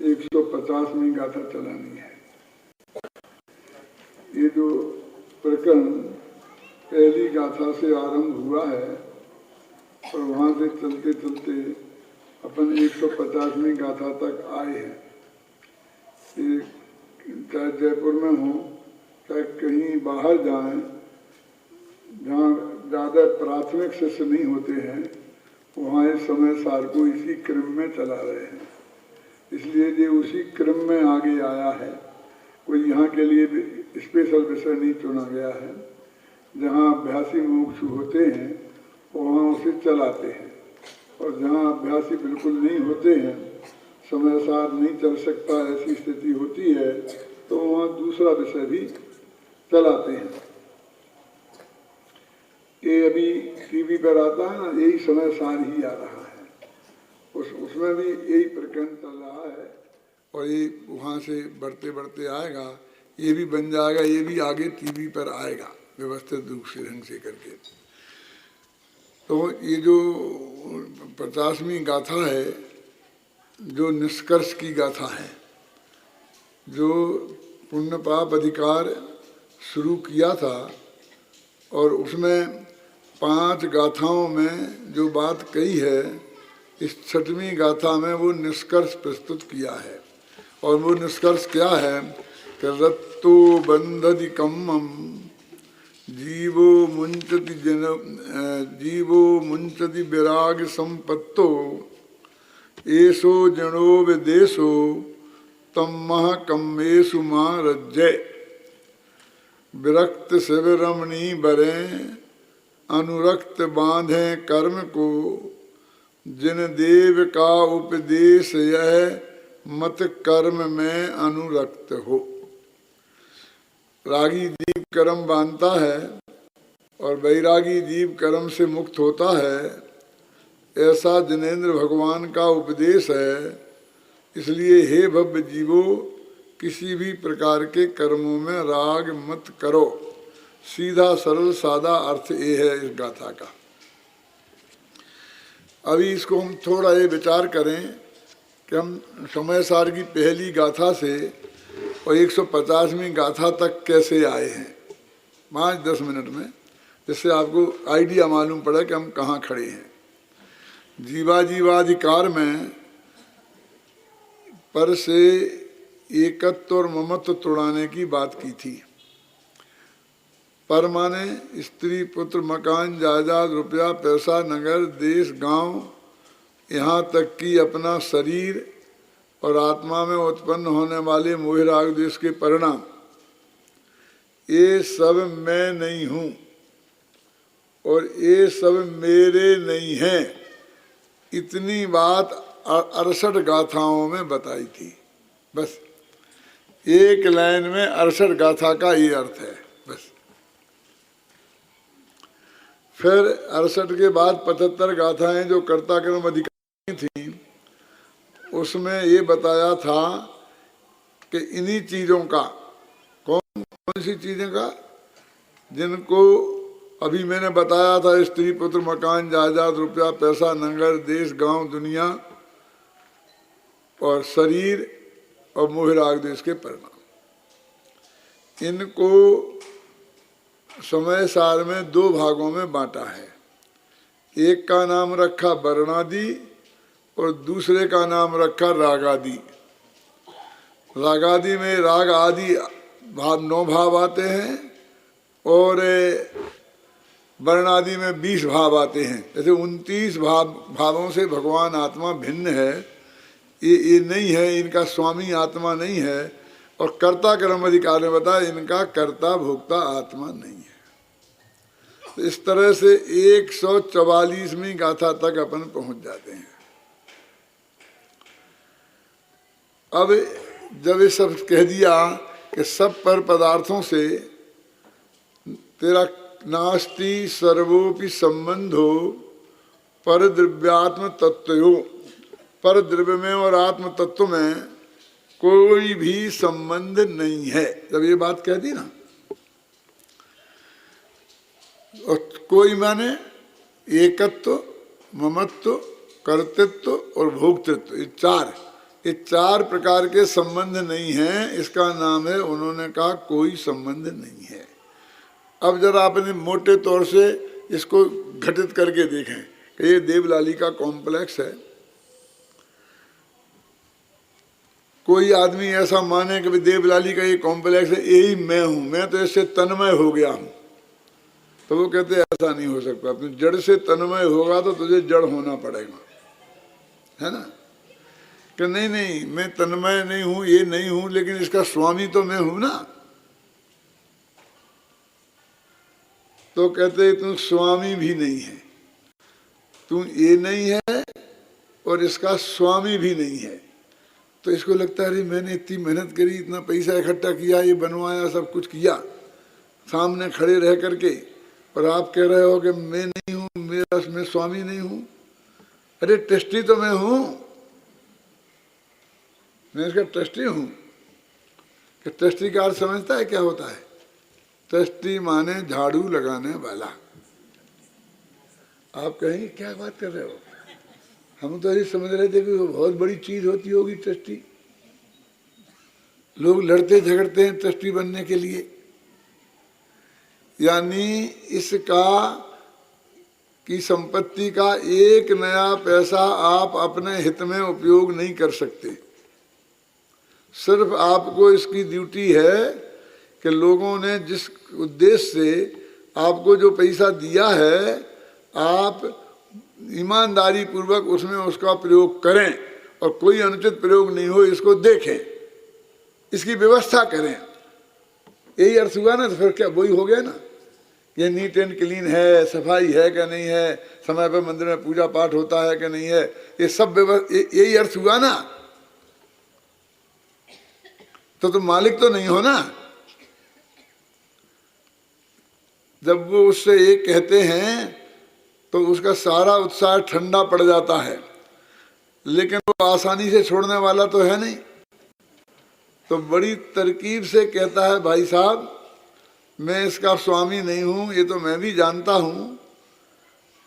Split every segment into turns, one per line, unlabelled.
150वीं गाथा चलानी है। ये जो प्रकरण पहली गाथा से आरंभ हुआ है और वहाँ से चलते चलते अपन 150वीं गाथा तक आए हैं। ये चाहे जयपुर में हो चाहे कहीं बाहर जाएं, जहाँ ज़्यादा प्राथमिक शिष्य नहीं होते हैं, वहाँ इस समय सार को इसी क्रम में चला रहे हैं। इसलिए ये उसी क्रम में आगे आया है। कोई यहाँ के लिए स्पेशल विषय नहीं चुना गया है। जहाँ अभ्यासी मुमुक्षु होते हैं वहाँ उसे चलाते हैं, और जहाँ अभ्यासी बिल्कुल नहीं होते हैं, समय सार नहीं चल सकता, ऐसी स्थिति होती है, तो वहाँ दूसरा विषय भी चलाते हैं। ये अभी टीवी पर आता है ना, यही समय सार ही आ रहा है। उसमें भी यही प्रकरण चल रहा है, और ये वहाँ से बढ़ते बढ़ते आएगा, ये भी बन जाएगा, ये भी आगे टीवी पर आएगा व्यवस्थित रूप से ढंग से करके। तो ये जो 50वीं गाथा है, जो निष्कर्ष की गाथा है, जो पुण्य पाप अधिकार शुरू किया था, और उसमें 5 गाथाओं में जो बात कही है, इस 6वीं गाथा में वो निष्कर्ष प्रस्तुत किया है। और वो निष्कर्ष क्या है कि रत्तो बंधति कम्मम जीवो मुंचति विराग संपत्तो एसो जनो विदेशो तम्मह कम्मेशु मां रज्जय विरक्त शिवरमणी बरे अनुरक्त बांधे कर्म को जिन देव का उपदेश यह मत कर्म में अनुरक्त हो। रागी जीव कर्म बांधता है और वैरागी जीव कर्म से मुक्त होता है, ऐसा जिनेंद्र भगवान का उपदेश है। इसलिए हे भव्य जीवो, किसी भी प्रकार के कर्मों में राग मत करो। सीधा सरल सादा अर्थ ये है इस गाथा का। अभी इसको हम थोड़ा ये विचार करें कि हम समय सार की पहली गाथा से और 150वीं गाथा तक कैसे आए हैं 5-10 मिनट में, जिससे आपको आइडिया मालूम पड़ा कि हम कहाँ खड़े हैं। जीवाधिकार में पर से एकत्व और ममत्व तोड़ाने की बात की थी। पर माने स्त्री पुत्र मकान जायदाद रुपया पैसा नगर देश गांव, यहाँ तक कि अपना शरीर और आत्मा में उत्पन्न होने वाले मोह राग द्वेष के परिणाम, ये सब मैं नहीं हूँ और ये सब मेरे नहीं हैं। इतनी बात 68 गाथाओं में बताई थी। बस एक लाइन में 68 गाथा का ये अर्थ है। बस फिर 68 के बाद 75 गाथाएं जो कर्ता कर्म अधिकारी थी, उसमें ये बताया था कि इन्हीं चीज़ों का, कौन कौन सी चीज़ें का, जिनको अभी मैंने बताया था, स्त्री पुत्र मकान जायदाद रुपया पैसा नगर देश गांव दुनिया और शरीर और मोह राग देश के परिणाम, इनको समय सार में 2 भागों में बांटा है। एक का नाम रखा वर्णादि और दूसरे का नाम रखा रागादि। रागादि में राग आदि भाव 9 भाव आते हैं और वर्णादि में 20 भाव आते हैं। जैसे 29 भावों से भगवान आत्मा भिन्न है, ये नहीं है, इनका स्वामी आत्मा नहीं है। और कर्ता कर्म अधिकार ने बताया इनका कर्ता भोक्ता आत्मा नहीं है। तो इस तरह से 144वीं गाथा तक अपन पहुंच जाते हैं। अब जब ये सब कह दिया कि सब पर पदार्थों से तेरा नास्ति सर्वोपि संबंधो पर द्रव्यात्म तत्वयो, पर द्रव्य में और आत्म तत्व में कोई भी संबंध नहीं है। जब ये बात कह दी ना, और कोई माने एकत्व, ममत्व, कर्तृत्व और भोक्तृत्व, ये 4, ये 4 प्रकार के संबंध नहीं हैं, इसका नाम है, उन्होंने कहा कोई संबंध नहीं है। अब जरा अपने मोटे तौर से इसको घटित करके देखें कि ये देवलाली का कॉम्प्लेक्स है। कोई आदमी ऐसा माने कि देवलाली का ये कॉम्प्लेक्स है, यही मैं हूं, मैं तो इससे तन्मय हो गया हूं, तो वो कहते ऐसा नहीं हो सकता। तू जड़ से तन्मय होगा तो तुझे जड़ होना पड़ेगा, है ना। कि नहीं नहीं मैं तन्मय नहीं हूं, ये नहीं हूं, लेकिन इसका स्वामी तो मैं हूं ना। तो कहते तू स्वामी भी नहीं है, तू ये नहीं है और इसका स्वामी भी नहीं है। तो इसको लगता है अरे मैंने इतनी मेहनत करी, इतना पैसा इकट्ठा किया, ये बनवाया, सब कुछ किया सामने खड़े रह करके, और आप कह रहे हो कि मैं नहीं हूं, मैं स्वामी नहीं हूं। अरे ट्रस्टी तो मैं हूं, मैं इसका ट्रस्टी हूं। कि ट्रस्टी का अर्थ समझता है क्या होता है? ट्रस्टी माने झाड़ू लगाने वाला। आप कहेंगे क्या बात कर रहे हो, हम तो ये समझ रहे थे कि वो बहुत बड़ी चीज होती होगी ट्रस्टी। लोग लड़ते झगड़ते हैं ट्रस्टी बनने के लिए। यानी इसका की संपत्ति का एक नया पैसा आप अपने हित में उपयोग नहीं कर सकते। सिर्फ आपको इसकी ड्यूटी है कि लोगों ने जिस उद्देश्य से आपको जो पैसा दिया है, आप ईमानदारी पूर्वक उसमें उसका प्रयोग करें और कोई अनुचित प्रयोग नहीं हो इसको देखें, इसकी व्यवस्था करें। यही अर्थ हुआ ना। तो फिर क्या वही हो गया ना, ये नीट एंड क्लीन है, सफाई है क्या नहीं है, समय पर मंदिर में पूजा पाठ होता है कि नहीं है, ये सब यही अर्थ हुआ ना। तो तुम मालिक तो नहीं हो ना। जब वो उससे एक कहते हैं तो उसका सारा उत्साह ठंडा पड़ जाता है, लेकिन वो आसानी से छोड़ने वाला तो है नहीं। तो बड़ी तरकीब से कहता है भाई साहब मैं इसका स्वामी नहीं हूं, ये तो मैं भी जानता हूं,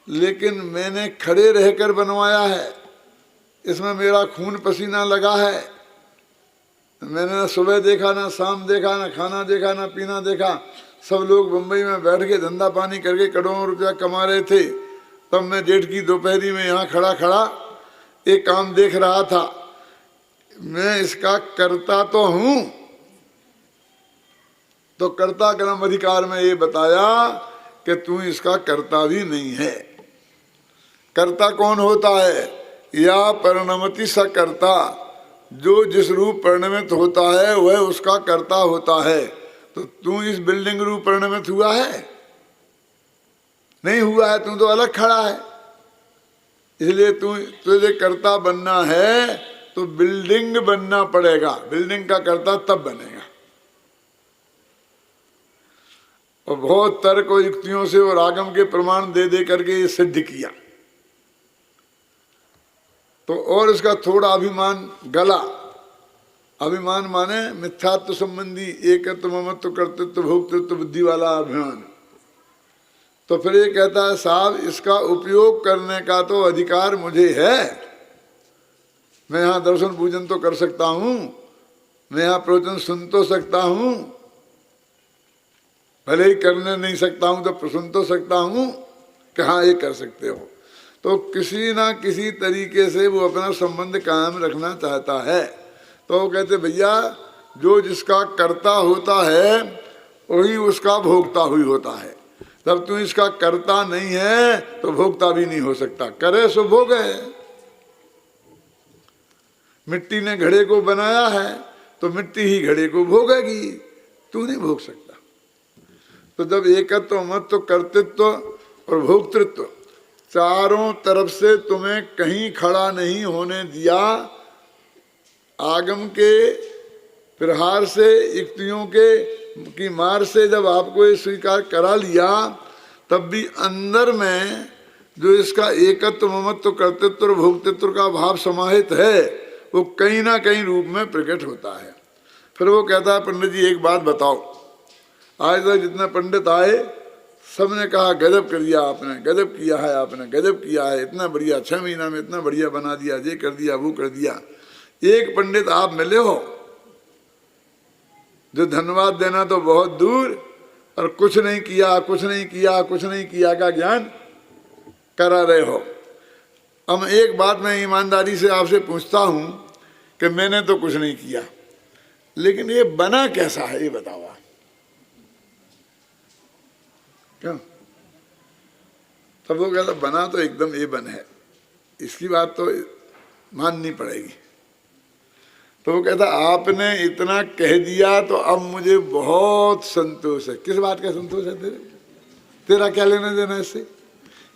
लेकिन मैंने खड़े रहकर बनवाया है, इसमें मेरा खून पसीना लगा है। मैंने ना सुबह देखा, ना शाम देखा, ना खाना देखा, ना पीना देखा। सब लोग बम्बई में बैठ के धंधा पानी करके करोड़ों रुपया कमा रहे थे, तब मैं 1:30 की दोपहरी में यहाँ खड़ा खड़ा एक काम देख रहा था। मैं इसका कर्ता तो हूं। तो कर्ता कर्म अधिकार में ये बताया कि तू इसका कर्ता भी नहीं है। कर्ता कौन होता है? या परिणमति स कर्ता, जो जिस रूप परिणमित होता है वह उसका कर्ता होता है। तो तू इस बिल्डिंग रूप परिणमित हुआ है? नहीं हुआ है, तू तो अलग खड़ा है। इसलिए तुझे कर्ता बनना है तो बिल्डिंग बनना पड़ेगा, बिल्डिंग का कर्ता तब बनेगा। और बहुत तर्क और युक्तियों से और आगम के प्रमाण दे दे करके ये सिद्ध किया। तो और इसका थोड़ा अभिमान गला। अभिमान माने मिथ्यात्व संबंधी एकत्व, ममत्व, कर्तृत्व, भोक्तृत्व बुद्धि वाला अभिमान। तो फिर ये कहता है साहब इसका उपयोग करने का तो अधिकार मुझे है। मैं यहाँ दर्शन पूजन तो कर सकता हूँ, मैं यहाँ प्रवचन सुन तो सकता हूँ, भले ही करने नहीं सकता हूँ तो सुन तो सकता हूँ कि हाँ ये कर सकते हो। तो किसी ना किसी तरीके से वो अपना संबंध कायम रखना चाहता है। तो वो कहते भैया जो जिसका कर्ता होता है वही उसका भोक्ता हुई होता है। जब तू इसका कर्ता नहीं है तो भोक्ता भी नहीं हो सकता। करे सो भोगे। मिट्टी ने घड़े को बनाया है तो मिट्टी ही घड़े को भोगेगी, तू नहीं भोग सकता। तो जब एकत्व, मत्व, कर्तृत्व और भोक्तृत्व चारों तरफ से तुम्हें कहीं खड़ा नहीं होने दिया, आगम के प्रहार से, युक्तियों की मार से जब आपको ये स्वीकार करा लिया, तब भी अंदर में जो इसका एकत्व, ममत्व, कर्तृत्व और भोक्तृत्व का भाव समाहित है वो कहीं ना कहीं रूप में प्रकट होता है। फिर वो कहता है पंडित जी एक बात बताओ। आज तक जितने पंडित आए सबने कहा गजब कर दिया आपने, गजब किया है आपने, गजब किया है, इतना बढ़िया, 6 महीना में इतना बढ़िया बना दिया, ये कर दिया वो कर दिया। एक पंडित आप मिले हो जो धन्यवाद देना तो बहुत दूर और कुछ नहीं किया, कुछ नहीं किया, कुछ नहीं किया का ज्ञान करा रहे हो। अब एक बात मैं ईमानदारी से आपसे पूछता हूं कि मैंने तो कुछ नहीं किया, लेकिन ये बना कैसा है ये बताओ आप। क्यों? तब वो कहता बना तो एकदम ए बन है, इसकी बात तो माननी पड़ेगी। तो वो कहता आपने इतना कह दिया तो अब मुझे बहुत संतोष है। किस बात का संतोष है तेरे? तेरा क्या लेना देना इससे?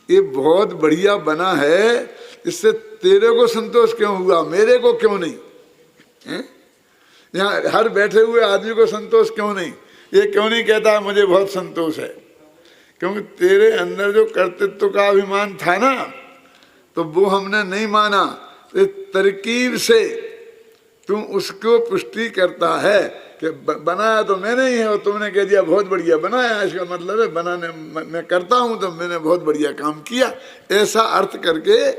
ये बहुत बढ़िया बना है, इससे तेरे को संतोष क्यों हुआ, मेरे को क्यों नहीं? यहाँ हर बैठे हुए आदमी को संतोष क्यों नहीं? ये क्यों नहीं कहता मुझे बहुत संतोष है? क्योंकि तेरे अंदर जो कर्तृत्व का अभिमान था ना, तो वो हमने नहीं माना। तो तरकीब से तुम उसको पुष्टि करता है कि बनाया तो मैंने ही है और तुमने कह दिया बहुत बढ़िया बनाया, इसका मतलब है बनाने मैं करता हूं तो मैंने बहुत बढ़िया काम किया, ऐसा अर्थ करके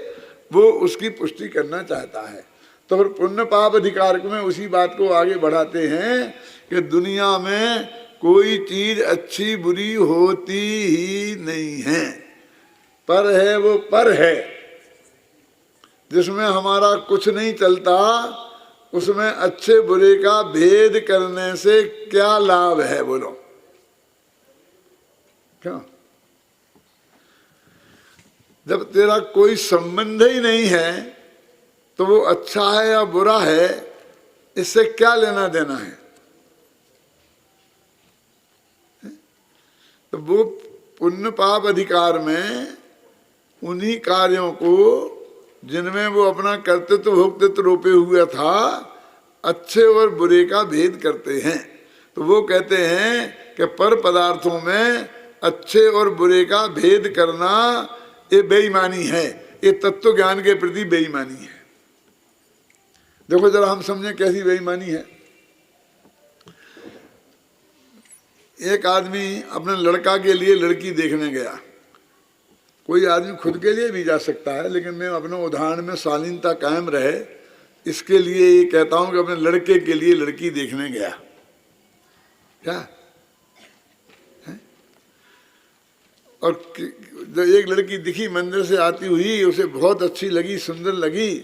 वो उसकी पुष्टि करना चाहता है। तो फिर पुण्य पाप अधिकारक में उसी बात को आगे बढ़ाते हैं कि दुनिया में कोई चीज अच्छी बुरी होती ही नहीं है, पर है वो पर है। जिसमें हमारा कुछ नहीं चलता उसमें अच्छे बुरे का भेद करने से क्या लाभ है बोलो? क्या? जब तेरा कोई संबंध ही नहीं है तो वो अच्छा है या बुरा है इससे क्या लेना देना है? तो वो पुण्य पाप अधिकार में उन्हीं कार्यों को जिनमें वो अपना कर्तृत्व भोक्तृत्व रोपे हुए था अच्छे और बुरे का भेद करते हैं। तो वो कहते हैं कि पर पदार्थों में अच्छे और बुरे का भेद करना ये बेईमानी है, ये तत्व ज्ञान के प्रति बेईमानी है। देखो जरा हम समझें कैसी बेईमानी है। एक आदमी अपने लड़का के लिए लड़की देखने गया। कोई आदमी खुद के लिए भी जा सकता है, लेकिन मैं अपने उदाहरण में शालीनता कायम रहे इसके लिए ये कहता हूं कि अपने लड़के के लिए लड़की देखने गया। क्या है? और जब एक लड़की दिखी मंदिर से आती हुई, उसे बहुत अच्छी लगी, सुंदर लगी,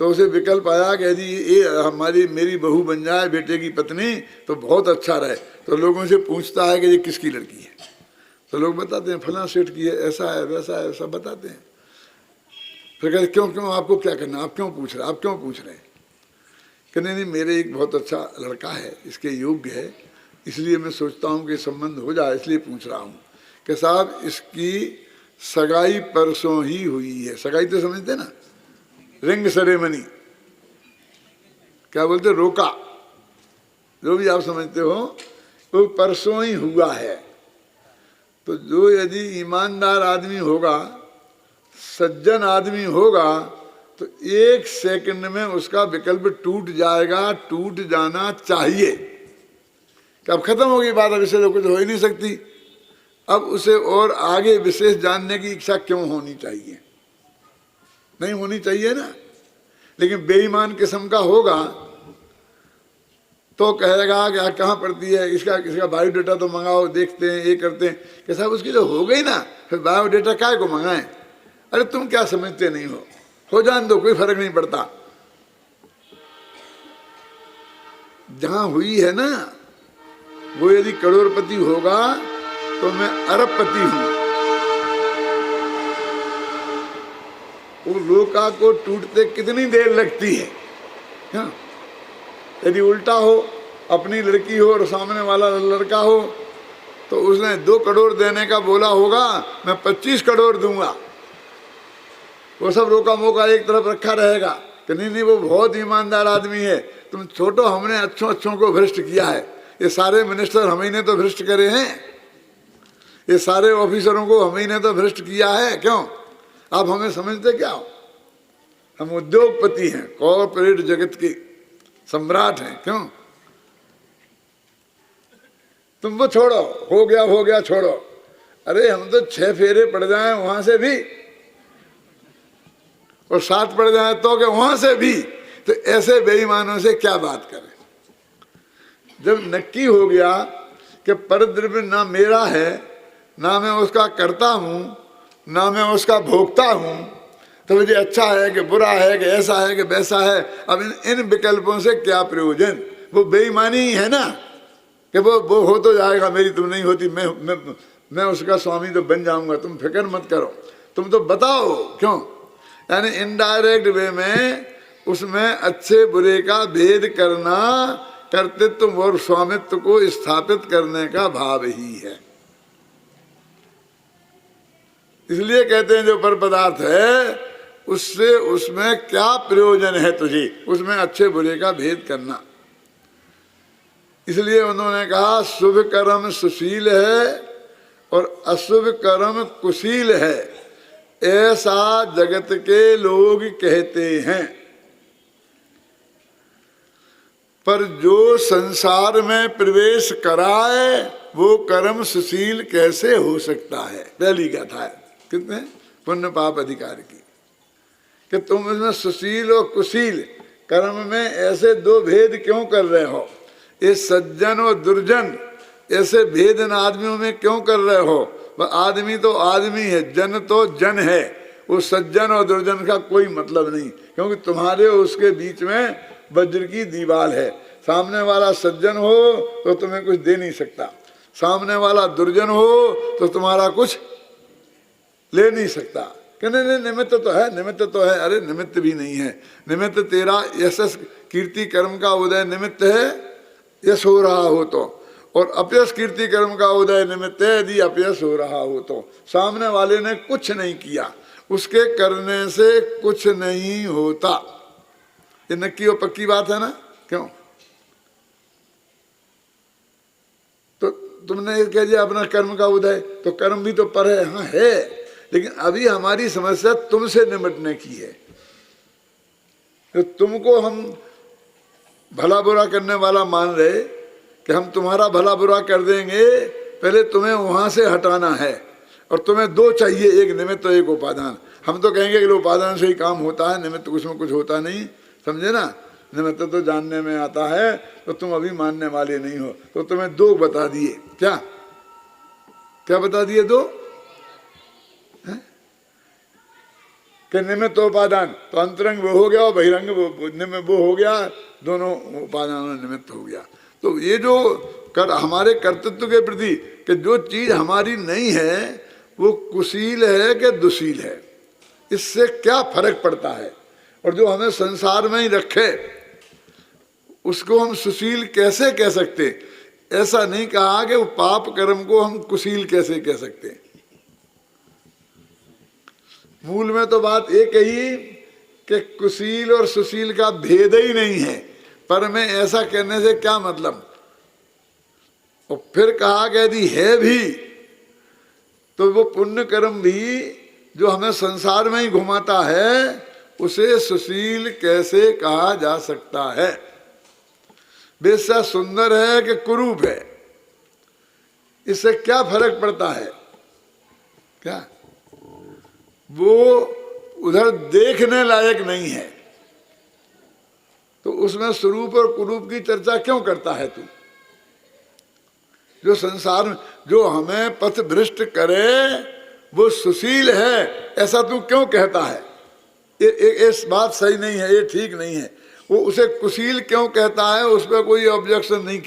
तो उसे विकल्प आया कि यदि ये मेरी बहू बन जाए, बेटे की पत्नी, तो बहुत अच्छा रहे। तो लोगों से पूछता है कि ये किसकी लड़की है? तो लोग बताते हैं फलां सेठ की है, ऐसा है वैसा है, सब बताते हैं। फिर कहते क्यों आपको क्या करना, आप क्यों पूछ रहे हैं? कि नहीं मेरे एक बहुत अच्छा लड़का है, इसके योग्य है, इसलिए मैं सोचता हूँ कि संबंध हो जाए, इसलिए पूछ रहा हूँ कि साहब इसकी सगाई परसों ही हुई है। सगाई तो समझते ना, रिंग सेरेमनी क्या बोलते, रोका, जो भी आप समझते हो, वो परसों ही हुआ है। तो जो यदि ईमानदार आदमी होगा, सज्जन आदमी होगा, तो एक सेकंड में उसका विकल्प टूट जाएगा, टूट जाना चाहिए कि अब खत्म हो गई बात, अब इससे तो कुछ हो ही नहीं सकती। अब उसे और आगे विशेष जानने की इच्छा क्यों होनी चाहिए? नहीं होनी चाहिए ना। लेकिन बेईमान किस्म का होगा तो कहेगा कि कहाँ पड़ती है, इसका बायोडेटा तो मंगाओ, देखते हैं, ये करते हैं। कि साहब उसकी तो हो गई ना, फिर बायोडेटा काय को मंगाएं? अरे तुम क्या समझते नहीं हो जान दो, कोई फर्क नहीं पड़ता। जहां हुई है ना, वो यदि करोड़पति होगा तो मैं अरबपति हूं। वो लोका को टूटते कितनी देर लगती है? हाँ? यदि उल्टा हो, अपनी लड़की हो और सामने वाला लड़का हो, तो उसने 2 करोड़ देने का बोला होगा, मैं 25 करोड़ दूंगा। वो सब रोका मोका एक तरफ रखा रहेगा कि नहीं वो बहुत ईमानदार आदमी है, तुम छोटो, हमने अच्छों को भ्रष्ट किया है। ये सारे मिनिस्टर हम ही ने तो भ्रष्ट करे हैं, ये सारे ऑफिसरों को हम ही ने तो भ्रष्ट किया है। क्यों? आप हमें समझते क्या हो? हम उद्योगपति हैं, कॉर्पोरेट जगत की सम्राट हैं। क्यों? तुम वो छोड़ो, हो गया छोड़ो। अरे हम तो 6 फेरे पड़ जाएं वहां से भी, और 7 पड़ जाए तो क्या वहां से भी, तो ऐसे बेईमानों से क्या बात करें। जब नक्की हो गया कि परद्रव्य ना मेरा है, ना मैं उसका करता हूँ, ना मैं उसका भोगता हूँ, तो मुझे अच्छा है कि बुरा है कि ऐसा है कि वैसा है, अब इन विकल्पों से क्या प्रयोजन। वो बेईमानी ही है ना कि वो हो तो जाएगा, मेरी तुम नहीं होती, मैं उसका स्वामी तो बन जाऊंगा, तुम फिक्र मत करो, तुम तो बताओ क्यों। यानी इनडायरेक्ट वे में उसमें अच्छे बुरे का भेद करना, कर्तृत्व और स्वामित्व को स्थापित करने का भाव ही है। इसलिए कहते हैं जो पर पदार्थ है उससे उसमें क्या प्रयोजन है तुझे, उसमें अच्छे बुरे का भेद करना। इसलिए उन्होंने कहा शुभ कर्म सुशील है और अशुभ कर्म कुशील है, ऐसा जगत के लोग कहते हैं। पर जो संसार में प्रवेश कराए वो कर्म सुशील कैसे हो सकता है। पहली गाथा है कितने पुण्य पाप अधिकार की, कि तुम इसमें सुशील और कुशील कर्म में ऐसे दो भेद क्यों कर रहे हो। ये सज्जन और दुर्जन ऐसे भेद इन आदमियों में क्यों कर रहे हो। वह आदमी तो आदमी है, जन तो जन है, वो सज्जन और दुर्जन का कोई मतलब नहीं, क्योंकि तुम्हारे उसके बीच में वज्र की दीवार है। सामने वाला सज्जन हो तो तुम्हें कुछ दे नहीं सकता, सामने वाला दुर्जन हो तो तुम्हारा कुछ ले नहीं सकता। कि नहीं निमित्त तो है, निमित्त तो है। अरे निमित्त भी नहीं है, निमित्त तेरा यशस कीर्ति कर्म का उदय निमित्त है, यश हो रहा हो तो, और अपयश कीर्ति कर्म का उदय निमित्त है यदि अपयश हो रहा हो तो। सामने वाले ने कुछ नहीं किया, उसके करने से कुछ नहीं होता। ये नक्की और पक्की बात है ना। क्यों तो तुमने कह दिया अपना कर्म का उदय, तो कर्म भी तो पर है। हाँ है, लेकिन अभी हमारी समस्या तुमसे निपटने की है। तो तुमको हम भला बुरा करने वाला मान रहे कि हम तुम्हारा भला बुरा कर देंगे, पहले तुम्हें वहां से हटाना है। और तुम्हें दो चाहिए, एक निमित्त और एक उपादान। हम तो कहेंगे कि उपादान से ही काम होता है, निमित्त कुछ में कुछ होता नहीं, समझे ना। निमित्त तो जानने में आता है, तो तुम अभी मानने वाले नहीं हो। तो तुम्हें दो बता दिए। क्या क्या बता दिए? दो कि निमित्त उपादान, तो अंतरंग वो हो गया और बहिरंग वो हो गया, दोनों उपादान निमित्त हो गया। तो ये जो हमारे कर्तृत्व के प्रति कि जो चीज हमारी नहीं है वो कुशील है कि दुशील है, इससे क्या फर्क पड़ता है। और जो हमें संसार में ही रखे उसको हम सुशील कैसे कह सकते। ऐसा नहीं कहा कि वो पाप कर्म को हम कुशील कैसे कह सकते। मूल में तो बात एक ही कि कुशील और सुशील का भेद ही नहीं है, पर में ऐसा कहने से क्या मतलब। और फिर कहा कि यदि है भी तो वो पुण्य कर्म भी जो हमें संसार में ही घुमाता है उसे सुशील कैसे कहा जा सकता है। बेशक सुंदर है कि कुरूप है, इससे क्या फर्क पड़ता है। क्या वो उधर देखने लायक नहीं है, तो उसमें स्वरूप और कुरूप की चर्चा क्यों करता है तू। जो संसार में जो हमें पथ भ्रष्ट करे वो सुशील है, ऐसा तू क्यों कहता है। इस बात सही नहीं है, ये ठीक नहीं है। वो उसे कुशील क्यों कहता है, उस पर कोई ऑब्जेक्शन नहीं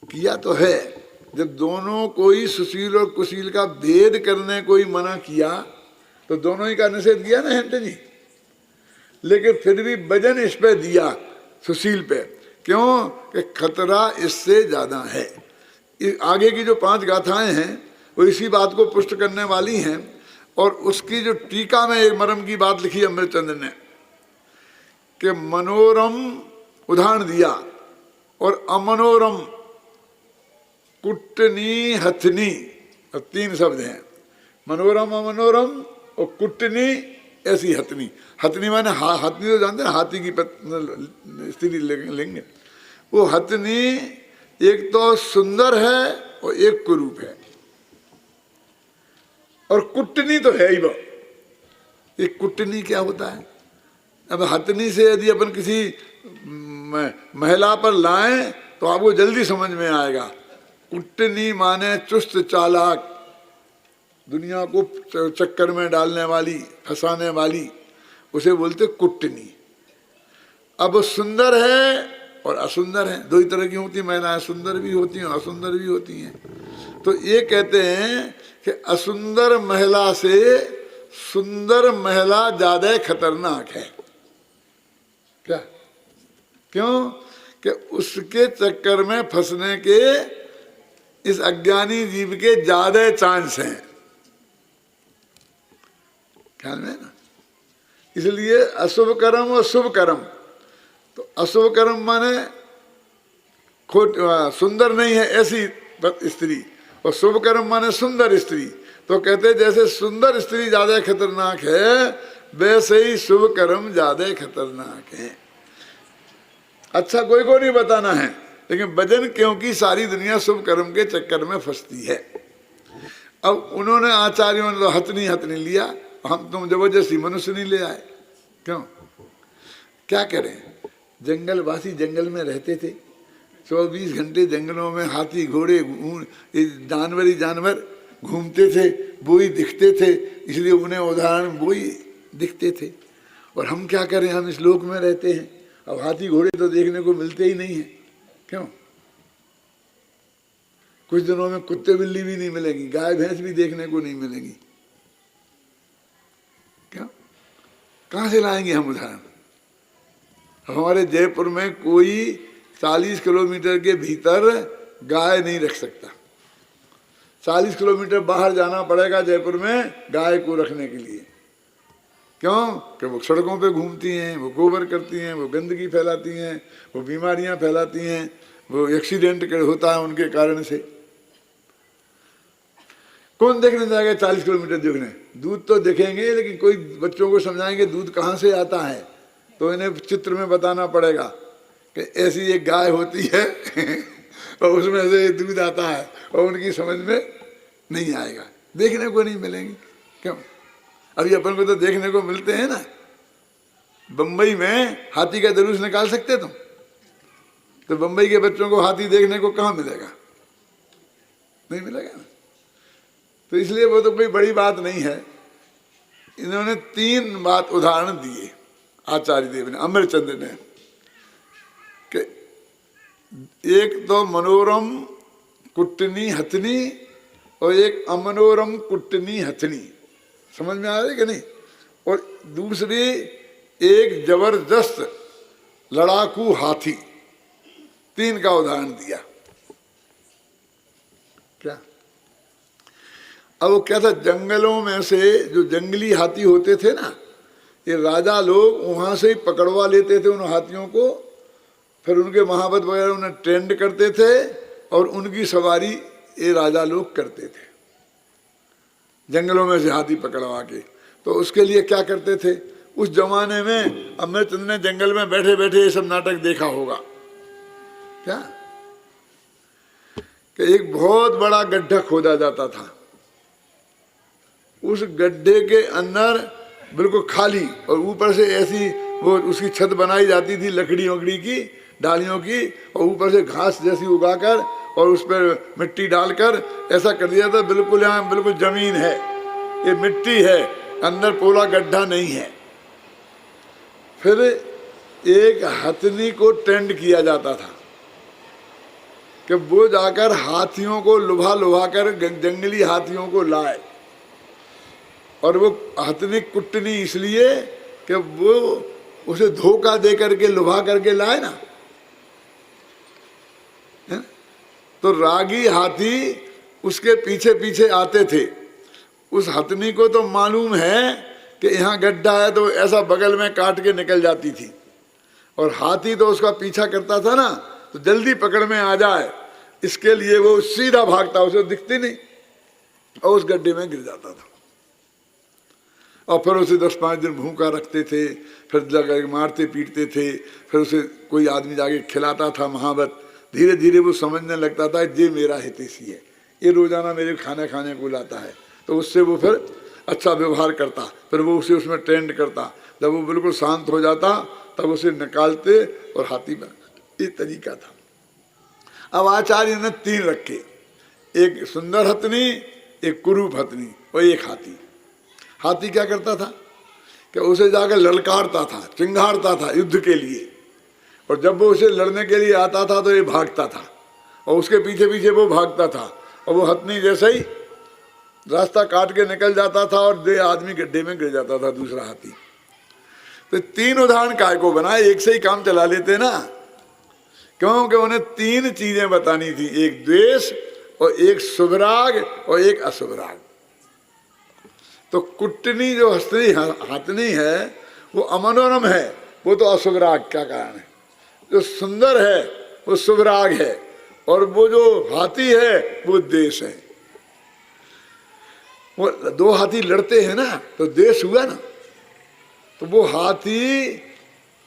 किया तो है। जब दोनों कोई सुशील और कुशील का भेद करने कोई मना किया तो दोनों ही का निषेध किया ना हेंटे जी। लेकिन फिर भी वजन इस पे दिया सुशील पे, क्यों कि खतरा इससे ज्यादा है। आगे की जो 5 गाथाएं हैं वो इसी बात को पुष्ट करने वाली हैं। और उसकी जो टीका में एक मरम की बात लिखी अमृतचंद्र ने कि मनोरम उदाहरण दिया और अमनोरम कुटनी हथनी, 3 शब्द हैं। मनोरम अमनोरम और कुटनी ऐसी हथनी। हथनी माने हथनी तो जानते हैं, हाथी की स्त्री लेंगे। वो हथनी एक तो सुंदर है और एक कुरूप है, और कुटनी तो है ही वो। ये कुटनी क्या होता है? अब हथनी से यदि अपन किसी महिला पर लाएं तो आपको जल्दी समझ में आएगा। कुटनी माने चुस्त चालाक, दुनिया को चक्कर में डालने वाली, फंसाने वाली, उसे बोलते कुटनी। अब सुंदर है और असुंदर है, दो ही तरह की होती महिलाएं, सुंदर भी होती हैं असुंदर भी होती हैं। तो ये कहते हैं कि असुंदर महिला से सुंदर महिला ज्यादा खतरनाक है। क्या? क्यों? कि उसके चक्कर में फंसने के इस अज्ञानी जीव के ज्यादा चांस हैं। ख्याल में ना? इसलिए अशुभ कर्म और शुभ कर्म, तो अशुभ कर्म माने सुंदर नहीं है ऐसी स्त्री, और शुभ कर्म माने सुंदर स्त्री। तो कहते जैसे सुंदर स्त्री ज्यादा खतरनाक है, वैसे ही शुभ कर्म ज्यादा खतरनाक है। अच्छा कोई को नहीं बताना है, लेकिन भजन क्योंकि सारी दुनिया शुभ कर्म के चक्कर में फंसती है। अब उन्होंने आचार्यों ने तो हथनी हथनी लिया, हम तुम जबरदस्ती मनुष्य नहीं ले आए। क्यों? क्या करें? जंगलवासी जंगल में रहते थे, 24 घंटे जंगलों में हाथी घोड़े जानवर ही जानवर घूमते थे, वो ही दिखते थे, इसलिए उन्हें उदाहरण वो ही दिखते थे। और हम क्या करें, हम इस लोक में रहते हैं, अब हाथी घोड़े तो देखने को मिलते ही नहीं है। क्यों? कुछ दिनों में कुत्ते बिल्ली भी नहीं मिलेंगी, गाय भैंस भी देखने को नहीं मिलेंगी। क्या? कहाँ से लाएंगे हम उदाहरण? हमारे जयपुर में कोई 40 किलोमीटर के भीतर गाय नहीं रख सकता। 40 किलोमीटर बाहर जाना पड़ेगा जयपुर में गाय को रखने के लिए। क्यों? कि वो सड़कों पे घूमती हैं, वो गोबर करती हैं, वो गंदगी फैलाती हैं, वो बीमारियां फैलाती हैं, वो एक्सीडेंट होता है उनके कारण से। कौन देखने जाएगा 40 किलोमीटर देखने? दूध तो देखेंगे, लेकिन कोई बच्चों को समझाएंगे दूध कहाँ से आता है, तो इन्हें चित्र में बताना पड़ेगा कि ऐसी एक गाय होती है और उसमें से दूध आता है, और उनकी समझ में नहीं आएगा, देखने को नहीं मिलेंगी। क्यों? अभी अपन को तो देखने को मिलते हैं ना। बंबई में हाथी का जुलूस निकाल सकते तुम? तो बंबई के बच्चों को हाथी देखने को कहाँ मिलेगा? नहीं मिलेगा ना। तो इसलिए वो तो कोई बड़ी बात नहीं है। इन्होंने 3 बात उदाहरण दिए आचार्य देव ने, अमरचंद्र ने, कि एक तो मनोरम कुटनी हथनी और एक अमनोरम कुटनी हथनी। समझ में आ रही कि नहीं? और दूसरी एक जबरदस्त लड़ाकू हाथी। 3 का उदाहरण दिया। क्या? अब वो क्या था, जंगलों में से जो जंगली हाथी होते थे ना, ये राजा लोग वहां से ही पकड़वा लेते थे उन हाथियों को, फिर उनके महावत वगैरह उन्हें ट्रेंड करते थे और उनकी सवारी ये राजा लोग करते थे जंगलों में से हाथी पकड़वा के। तो उसके लिए क्या करते थे उस जमाने में? अमृतचंद्र ने जंगल में बैठे बैठे ये सब नाटक देखा होगा। क्या? कि एक बहुत बड़ा गड्ढा खोदा जाता था, उस गड्ढे के अंदर बिल्कुल खाली, और ऊपर से ऐसी वो उसकी छत बनाई जाती थी लकड़ी वकड़ी की, डालियों की, और ऊपर से घास जैसी उगाकर और उस पर मिट्टी डालकर ऐसा कर दिया था, बिल्कुल यहाँ बिल्कुल जमीन है, ये मिट्टी है, अंदर पूरा गड्ढा नहीं है। फिर एक हथनी को ट्रेंड किया जाता था कि वो जाकर हाथियों को लुभा लुभा कर, जंगली हाथियों को लाए। और वो हथनी कुटनी इसलिए कि वो उसे धोखा दे करके लुभा करके लाए ना। तो रागी हाथी उसके पीछे पीछे आते थे। उस हथनी को तो मालूम है कि यहाँ गड्ढा है, तो ऐसा बगल में काट के निकल जाती थी, और हाथी तो उसका पीछा करता था ना, तो जल्दी पकड़ में आ जाए, इसके लिए वो सीधा भागता, उसे दिखती नहीं, और उस गड्ढे में गिर जाता था। और फिर उसे 10-5 दिन भूखा रखते थे, फिर जगह मारते पीटते थे, फिर उसे कोई आदमी जाके खिलाता था महावत। धीरे धीरे वो समझने लगता था ये मेरा हितैषी है, ये रोजाना मेरे खाना खाने को लाता है, तो उससे वो फिर अच्छा व्यवहार करता, फिर वो उसे उसमें ट्रेंड करता, जब वो बिल्कुल शांत हो जाता तब उसे निकालते और हाथी में, ये तरीका था। अब आचार्य ने 3 रखे, एक सुंदर हथनी, एक कुरूप हथनी और एक हाथी। हाथी क्या करता था कि उसे जाकर ललकारता था, चिंगारता था युद्ध के लिए, और जब वो उसे लड़ने के लिए आता था तो ये भागता था और उसके पीछे पीछे वो भागता था, और वो हथनी जैसे ही रास्ता काट के निकल जाता था और 2 आदमी गड्ढे में गिर जाता था दूसरा हाथी। तो 3 उदाहरण काय को बनाए, एक से ही काम चला लेते ना, क्योंकि उन्हें 3 चीजें बतानी थी, एक द्वेष और एक शुभ राग और एक अशुभ राग। तो कुटनी जो हथनी है वो अमनोरम है, वो तो अशुभ राग का कारण है। जो सुंदर है वो शुभ राग है, और वो जो हाथी है वो देश है। वो 2 हाथी लड़ते हैं ना तो देश हुआ ना, तो वो हाथी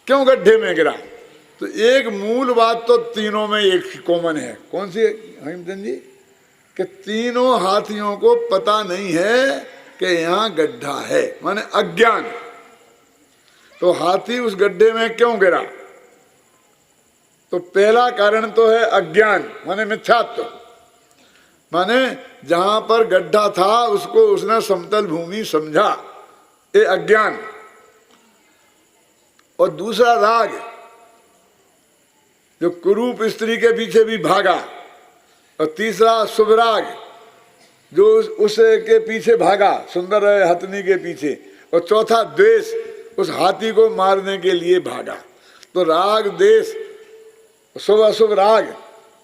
क्यों गड्ढे में गिरा? तो एक मूल बात तो तीनों में एक कॉमन है। कौन सी है हेमचंद जी? कि तीनों हाथियों को पता नहीं है कि यहाँ गड्ढा है, माने अज्ञान। तो हाथी उस गड्ढे में क्यों गिरा? तो पहला कारण तो है अज्ञान, माने मिथ्यात्व, माने जहां पर गड्ढा था उसको उसने समतल भूमि समझा, ये अज्ञान। और दूसरा राग, जो कुरूप स्त्री के पीछे भी भागा, और तीसरा शुभ राग, जो उसे के पीछे भागा सुंदर हथनी के पीछे, और चौथा द्वेष, उस हाथी को मारने के लिए भागा। तो राग, देश, शुभ अशुभ राग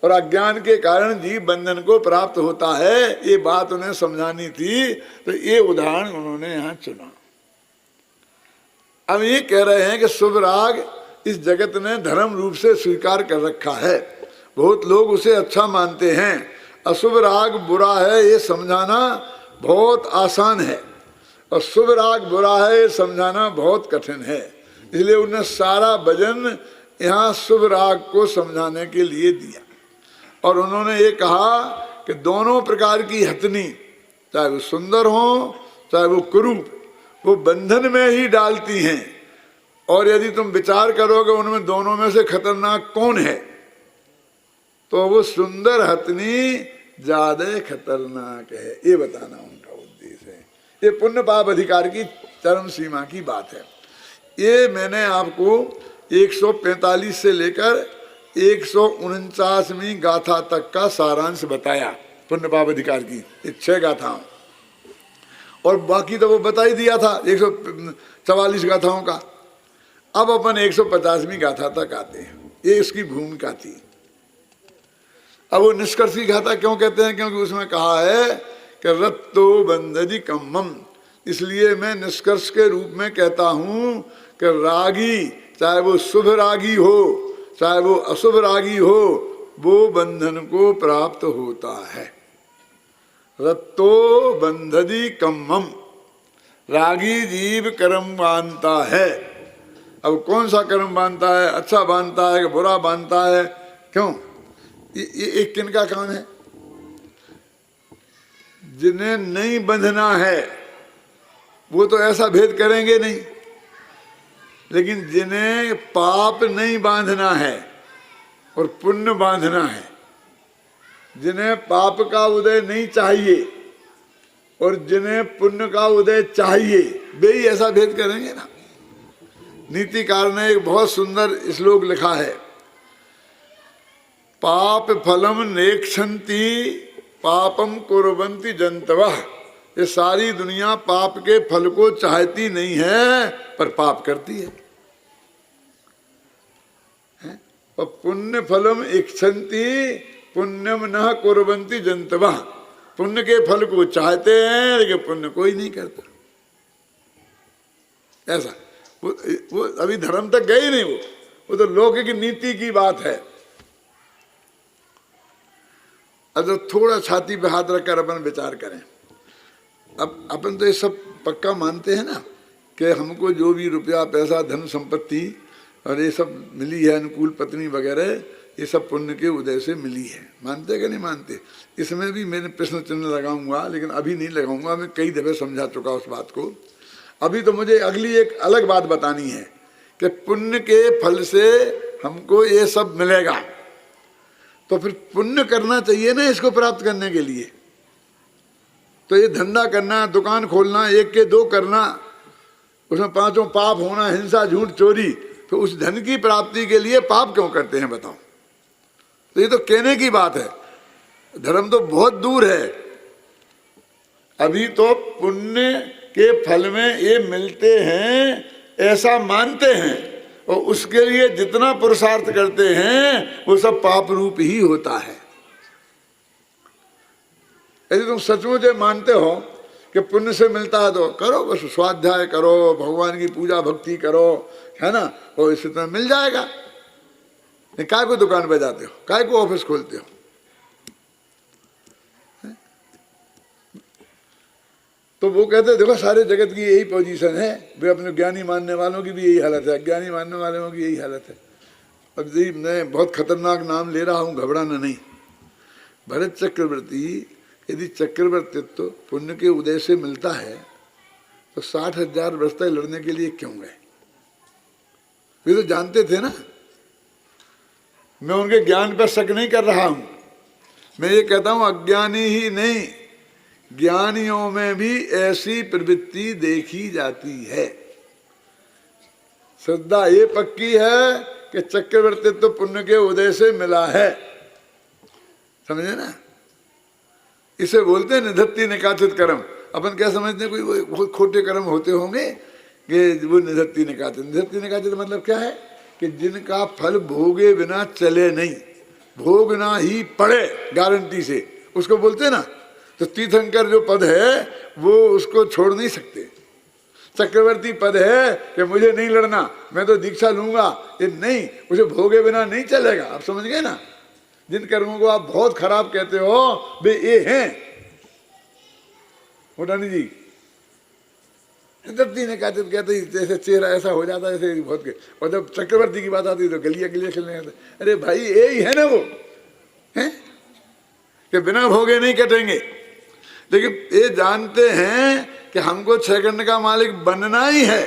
और अज्ञान के कारण जीव बंधन को प्राप्त होता है, ये बात उन्हें समझानी थी। तो ये उदाहरण उन्होंने यहाँ चुना। अब ये कह रहे हैं कि शुभ राग इस जगत ने धर्म रूप से स्वीकार कर रखा है, बहुत लोग उसे अच्छा मानते हैं। अशुभ राग बुरा है ये समझाना बहुत आसान है, और शुभ राग बुरा है ये समझाना बहुत कठिन है। इसलिए उन्होंने सारा वजन यहाँ शुभ राग को समझाने के लिए दिया। और उन्होंने ये कहा कि दोनों प्रकार की हथनी, चाहे वो सुंदर हो चाहे वो कुरूप, वो बंधन में ही डालती हैं। और यदि तुम विचार करोगे उनमें दोनों में से खतरनाक कौन है, तो वो सुंदर हथनी ज्यादा खतरनाक है, ये बताना उनका उद्देश्य है। ये पुण्य पाप अधिकार की चरम सीमा की बात है। ये मैंने आपको 145 से लेकर 149वीं गाथा तक का सारांश बताया पुण्य पाप अधिकार की, 6 गाथाओं, और बाकी तो वो बता ही दिया था 144 गाथाओं का। अब अपन 150वीं गाथा तक आते हैं, ये इसकी भूमिका थी। अब वो निष्कर्ष की गाथा क्यों कहते हैं? क्योंकि उसमें कहा है कि रत्तो बंधदी कम्मम, इसलिए मैं निष्कर्ष के रूप में कहता हूं कि रागी, चाहे वो शुभ रागी हो चाहे वो अशुभ रागी हो, वो बंधन को प्राप्त होता है। रत्तो बंधदी कम्मम, रागी जीव कर्म बांधता है। अब कौन सा कर्म बांधता है? अच्छा बांधता है कि बुरा बांधता है? क्यों? ये किनका काम है? जिन्हें नहीं बंधना है वो तो ऐसा भेद करेंगे नहीं, लेकिन जिन्हें पाप नहीं बांधना है और पुण्य बांधना है, जिन्हें पाप का उदय नहीं चाहिए और जिन्हें पुण्य का उदय चाहिए, वे ही ऐसा भेद करेंगे ना। नीतिकार ने एक बहुत सुंदर श्लोक लिखा है, पाप फलम नेक्षन्ति पापम कुर्वन्ति जंतवः। ये सारी दुनिया पाप के फल को चाहती नहीं है पर पाप करती है। और पुण्य फलम इच्छन्ति पुण्यम न कुर्वन्ति जंतवः। पुण्य के फल को चाहते हैं लेकिन पुण्य कोई नहीं करता। ऐसा वो अभी धर्म तक गए नहीं, वो तो लौकिक नीति की बात है। अब तो थोड़ा छाती पे हाथ रखकर अपन विचार करें। अब अपन तो ये सब पक्का मानते हैं ना कि हमको जो भी रुपया पैसा धन संपत्ति और ये सब मिली है, अनुकूल पत्नी वगैरह, ये सब पुण्य के उदय से मिली है। मानते कि नहीं मानते? इसमें भी मैंने प्रश्न चिन्ह लगाऊंगा, लेकिन अभी नहीं लगाऊंगा, मैं कई दफे समझा चुका उस बात को। अभी तो मुझे अगली एक अलग बात बतानी है कि पुण्य के फल से हमको ये सब मिलेगा, तो फिर पुण्य करना चाहिए ना इसको प्राप्त करने के लिए। तो ये धंधा करना, दुकान खोलना, एक के दो करना, उसमें पांचों पाप होना, हिंसा, झूठ, चोरी, तो उस धन की प्राप्ति के लिए पाप क्यों करते हैं बताओ? तो ये तो कहने की बात है, धर्म तो बहुत दूर है। अभी तो पुण्य के फल में ये मिलते हैं ऐसा मानते हैं, और उसके लिए जितना पुरुषार्थ करते हैं वो सब पाप रूप ही होता है। यदि तुम सचमुच मानते हो कि पुण्य से मिलता है तो करो, बस स्वाध्याय करो, भगवान की पूजा भक्ति करो, है ना, और इससे तुम्हें मिल जाएगा। काय को दुकान पे जाते हो, काय को ऑफिस खोलते हो? तो वो कहते देखो सारे जगत की यही पोजीशन है, वे अपने ज्ञानी मानने वालों की भी यही हालत है, अज्ञानी मानने वालों की यही हालत है। अब जी मैं बहुत खतरनाक नाम ले रहा हूँ, घबराना नहीं। भरत चक्रवर्ती यदि चक्रवर्तित्व पुण्य के उदय से मिलता है तो 60,000 वर्ष तक लड़ने के लिए क्यों गए? वे तो जानते थे ना। मैं उनके ज्ञान पर शक नहीं कर रहा हूं, मैं ये कहता हूं अज्ञानी ही नहीं, ज्ञानियों में भी ऐसी प्रवृत्ति देखी जाती है। श्रद्धा ये पक्की है कि चक्रवर्तित्व पुण्य के उदय से मिला है, समझे ना। इसे बोलते हैं निधत्ति निकाचित कर्म। अपन क्या समझते हैं, कोई बहुत खोटे कर्म होते होंगे कि वो निधत्ति निकाचित। निधत्ति निकाचित मतलब क्या है कि जिनका फल भोगे बिना चले नहीं, भोगना ही पड़े गारंटी से, उसको बोलते हैं ना। तो तीर्थंकर जो पद है वो उसको छोड़ नहीं सकते। चक्रवर्ती पद है कि मुझे नहीं लड़ना, मैं तो दीक्षा लूंगा, ये नहीं, उसे भोगे बिना नहीं चलेगा। आप समझ गए ना। जिन कर्मों को आप बहुत खराब कहते हो वे ये हैं। मोटानी जी दत्ती ने कहते जैसे चेहरा ऐसा हो जाता है जैसे बहुत के, और जब चक्रवर्ती की बात आती है तो गलिया गलिया खेलने लगते। अरे भाई यही है ना वो, हैं कि बिना भोगे नहीं कटेंगे। लेकिन ये जानते हैं कि हमको 6 खंड का मालिक बनना ही है,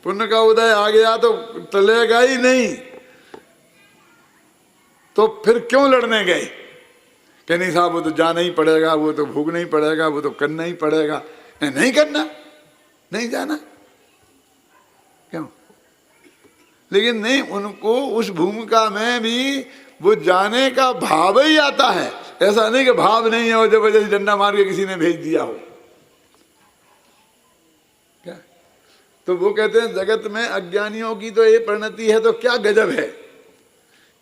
पुण्य का उदय आ गया तो टलेगा ही नहीं, तो फिर क्यों लड़ने गए? कि नहीं साहब वो तो जाना ही पड़ेगा, वो तो भोगना ही पड़ेगा, वो तो करना ही पड़ेगा। नहीं करना, नहीं जाना, क्यों? लेकिन नहीं, उनको उस भूमिका में भी वो जाने का भाव ही आता है। ऐसा नहीं कि भाव नहीं है और जबरदस्ती डंडा मार के किसी ने भेज दिया हो। क्या? तो वो कहते हैं जगत में अज्ञानियों की तो ये परिणति है, तो क्या गजब है।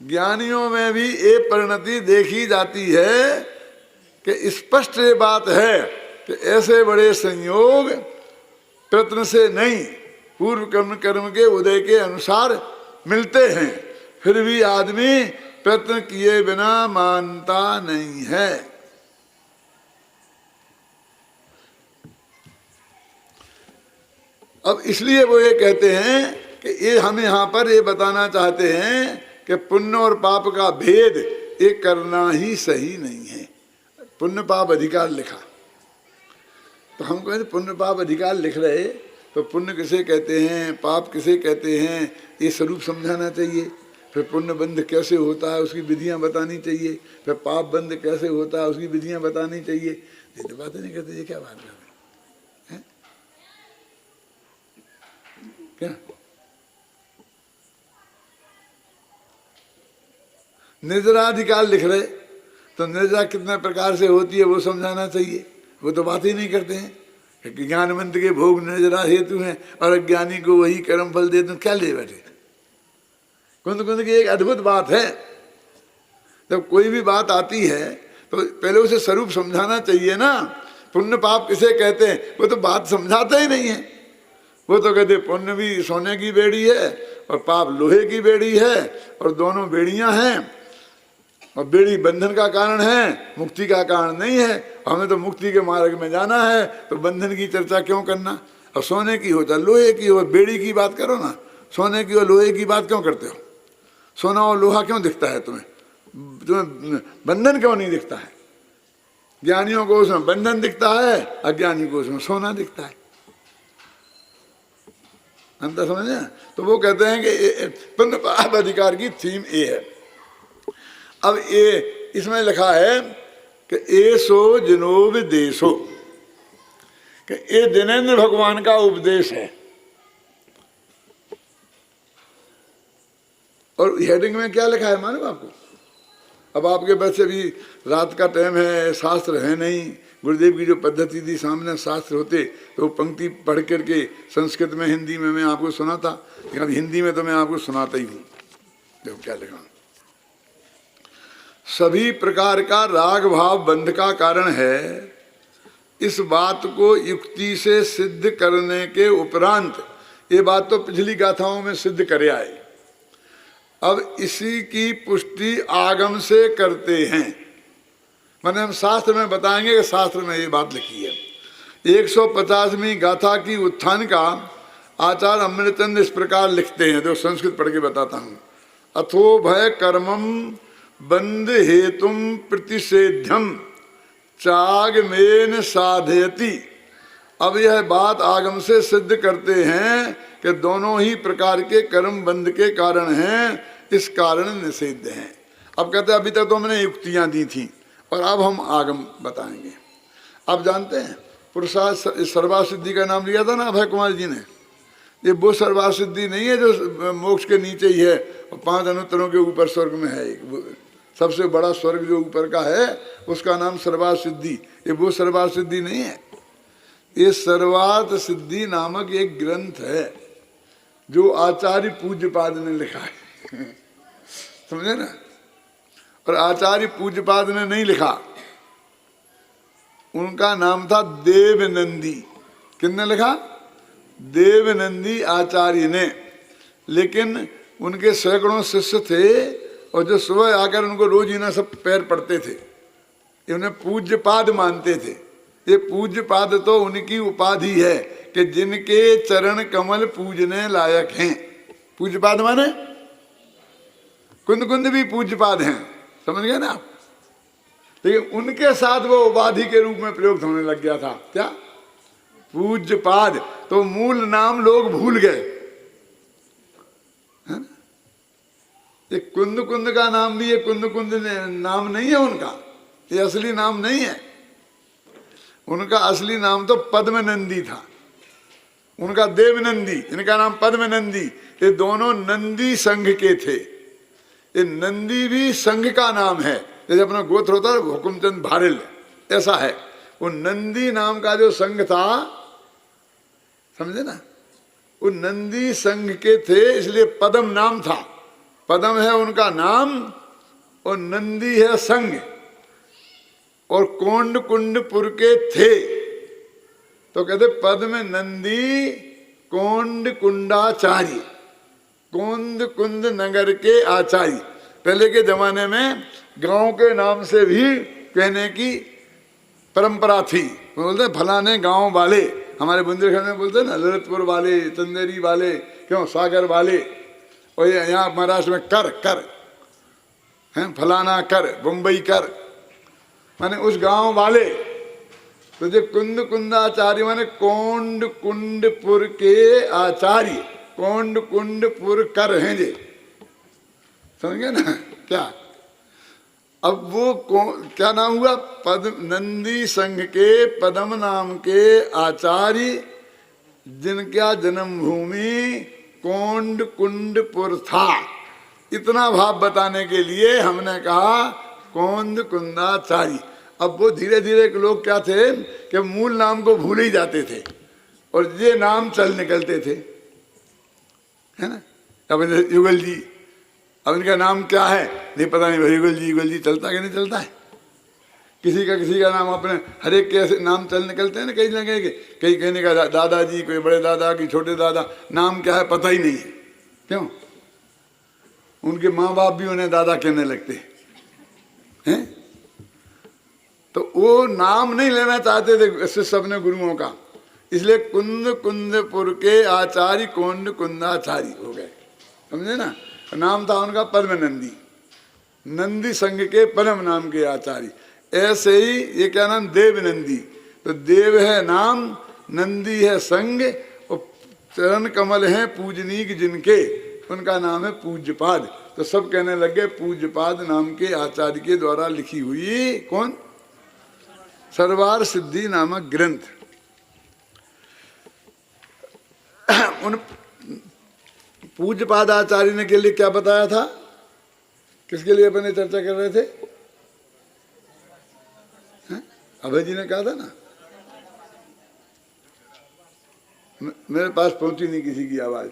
ज्ञानियों में भी ये परिणति देखी जाती है कि स्पष्ट ये बात है कि ऐसे बड़े संयोग प्रयत्न से नहीं, पूर्व कर्म के उदय के अनुसार मिलते हैं, फिर भी आदमी प्रयत्न किए बिना मानता नहीं है। अब इसलिए वो ये कहते हैं कि ये हमें यहां पर ये बताना चाहते हैं कि पुण्य और पाप का भेद ये करना ही सही नहीं है। पुण्य पाप अधिकार लिखा, तो हम कहते पुण्य पाप अधिकार लिख रहे, तो पुण्य किसे कहते हैं, पाप किसे कहते हैं, ये स्वरूप समझाना चाहिए। फिर पुण्य बंध कैसे होता है उसकी विधियां बतानी चाहिए, फिर पाप बंध कैसे होता है उसकी विधियां बतानी चाहिए। ये तो बातें नहीं करते, ये क्या बात कर रहे हैं? क्या निर्जराधिकार लिख रहे, तो निर्जरा कितने प्रकार से होती है वो समझाना चाहिए। वो तो बात ही नहीं करते हैं कि ज्ञानवंत के भोग निर्जरा हेतु हैं और अज्ञानी को वही कर्म फल देते हैं। क्या ले बैठे? कुंद कुंद की एक अद्भुत बात है, जब कोई भी बात आती है तो पहले उसे स्वरूप समझाना चाहिए ना। पुण्य पाप किसे कहते हैं, वो तो बात समझाते ही नहीं है। वो तो कहते पुण्य भी सोने की बेड़ी है और पाप लोहे की बेड़ी है, और दोनों बेड़ियां हैं, और बेड़ी बंधन का कारण है, मुक्ति का कारण नहीं है। हमें तो मुक्ति के मार्ग में जाना है, तो बंधन की चर्चा क्यों करना। और सोने की हो चाहे लोहे की हो, बेड़ी की बात करो ना, सोने की और लोहे की बात क्यों करते हो? सोना और लोहा क्यों दिखता है तुम्हें? तुम्हें बंधन क्यों नहीं दिखता है? ज्ञानियों को उसमें बंधन दिखता है, अज्ञानी को उसमें सोना दिखता है। अंतर समझे ना? तो वो कहते हैं कि पुनः अधिकार की थीम ये है। अब ये इसमें लिखा है कि एसो जिनोपदेशो, कि ये जिनेंद्र भगवान का उपदेश है। और हेडिंग में क्या लिखा है मालूम आपको? अब आपके वैसे भी रात का टाइम है, शास्त्र है नहीं, गुरुदेव की जो पद्धति थी सामने शास्त्र होते तो पंक्ति पढ़ करके संस्कृत में हिंदी में मैं आपको सुनाता, लेकिन अब हिंदी में तो मैं आपको सुनाता ही हूँ। देखो क्या लिखा, सभी प्रकार का राग भाव बंध का कारण है। इस बात को युक्ति से सिद्ध करने के उपरांत, ये बात तो पिछली गाथाओं में सिद्ध करे आए, अब इसी की पुष्टि आगम से करते हैं। मैंने हम शास्त्र में बताएंगे कि शास्त्र में ये बात लिखी है। 150वीं गाथा की उत्थान का आचार्य अमृतचंद इस प्रकार लिखते हैं, जो संस्कृत पढ़ के बताता हूँ। अथो भय कर्मम बंद हेतुम प्रतिषेध्यम चाग मेन साधयति। अब यह बात आगम से सिद्ध करते हैं कि दोनों ही प्रकार के कर्म बंध के कारण हैं, इस कारण निषेध हैं। अब कहते हैं अभी तक तो हमने युक्तियां दी थी और अब हम आगम बताएंगे। आप जानते हैं पुरुषार्थ सर्वासिद्धि का नाम लिया था ना अभय कुमार जी ने, ये वो सर्वासिद्धि नहीं है जो मोक्ष के नीचे ही है और 5 अनुत्तरों के ऊपर स्वर्ग में है। एक सबसे बड़ा स्वर्ग जो ऊपर का है उसका नाम सर्वासिद्धि, ये वो सर्वासिद्धि नहीं है। ये सर्वार्थ सिद्धि नामक एक ग्रंथ है जो आचार्य पूज्यपाद ने लिखा है समझे ना? और आचार्य पूज्यपाद ने नहीं लिखा, उनका नाम था देवनंदी। किसने लिखा? देवनंदी आचार्य ने। लेकिन उनके सैकड़ों शिष्य थे और जो सुबह आकर उनको रोज ही ना सब पैर पड़ते थे, ये उन्हें पूज्यपाद मानते थे। ये पूज्यपाद तो उनकी उपाधि है कि जिनके चरण कमल पूजने लायक हैं। पूज्यपाद माने कुंद कुंद भी पूज्यपाद हैं, समझ गए ना आप? लेकिन उनके साथ वो उपाधि के रूप में प्रयोग होने लग गया था। क्या? पूज्यपाद। तो मूल नाम लोग भूल गए, है ना? ये कुंद कुंद का नाम भी, ये कुंद कुंद नाम नहीं है उनका, ये असली नाम नहीं है। उनका असली नाम तो पद्मनंदी था, उनका देवनंदी, इनका नाम पद्मनंदी। ये दोनों नंदी संघ के थे। ये नंदी भी संघ का नाम है, जैसे अपना गोत्र होता है हुकुमचंद भारिल, ऐसा है। वो नंदी नाम का जो संघ था, समझे ना, वो नंदी संघ के थे, इसलिए पद्म नाम था। पद्म है उनका नाम और नंदी है संघ। और कोंड कुंडपुर के थे तो कहते पद्म नंदी कोंड कुंडाचार्य, कोंद कुंद नगर के आचार्य। पहले के जमाने में गांव के नाम से भी कहने की परंपरा थी। बोलते फलाने गांव वाले, हमारे बुंदेलखंड में बोलते ना ललितपुर वाले, चंदेरी वाले, क्यों सागर वाले। और यहाँ महाराष्ट्र में कर कर हैं, फलाना कर, मुंबई कर, माने उस गांव वाले। तो जो कुंद कुंदाचार्य माने कोंड कुंडपुर के आचार्य, कोंड कुंडपुर कर हैं जे, समझ गए ना क्या? अब वो क्या नाम हुआ? पद्म नंदी संघ के पद्म नाम के आचार्य, जिनका जन्मभूमि कोंड कुंडपुर था। इतना भाव बताने के लिए हमने कहा कोंद कुंदाचार्य। अब वो धीरे धीरे लोग क्या थे कि मूल नाम को भूल ही जाते थे और ये नाम चल निकलते थे, है ना? अब युगल जी, अब इनका नाम क्या है नहीं पता नहीं, युगल जी चलता कि नहीं चलता है? किसी का नाम अपने हर एक के ऐसे नाम चल निकलते हैं ना, कई जगह के, कई कहने का दादाजी, कोई बड़े दादा की छोटे दादा, नाम क्या है पता ही नहीं है। क्यों? उनके माँ बाप भी उन्हें दादा कहने लगते हैं। तो वो नाम नहीं लेना चाहते थे शिष्य अपने गुरुओं का, इसलिए कुंद कुंदपुर के आचार्य कोंड कुंदाचार्य हो गए, समझे ना? नाम था उनका पद्मनंदी, नंदी संघ के परम नाम के आचार्य। ऐसे ही ये क्या नाम? देवनंदी। तो देव है नाम, नंदी है संघ और चरण कमल हैं पूजनीक जिनके, उनका नाम है पूज्यपाद। तो सब कहने लगे पूज्यपाद नाम के आचार्य के द्वारा लिखी हुई कौन, सर्वार सिद्धि नामक ग्रंथ। उन पूज्यपाद आचार्य ने के लिए क्या बताया था, किसके लिए अपने चर्चा कर रहे थे? अभय जी ने कहा था ना, मेरे पास पहुंची नहीं किसी की आवाज।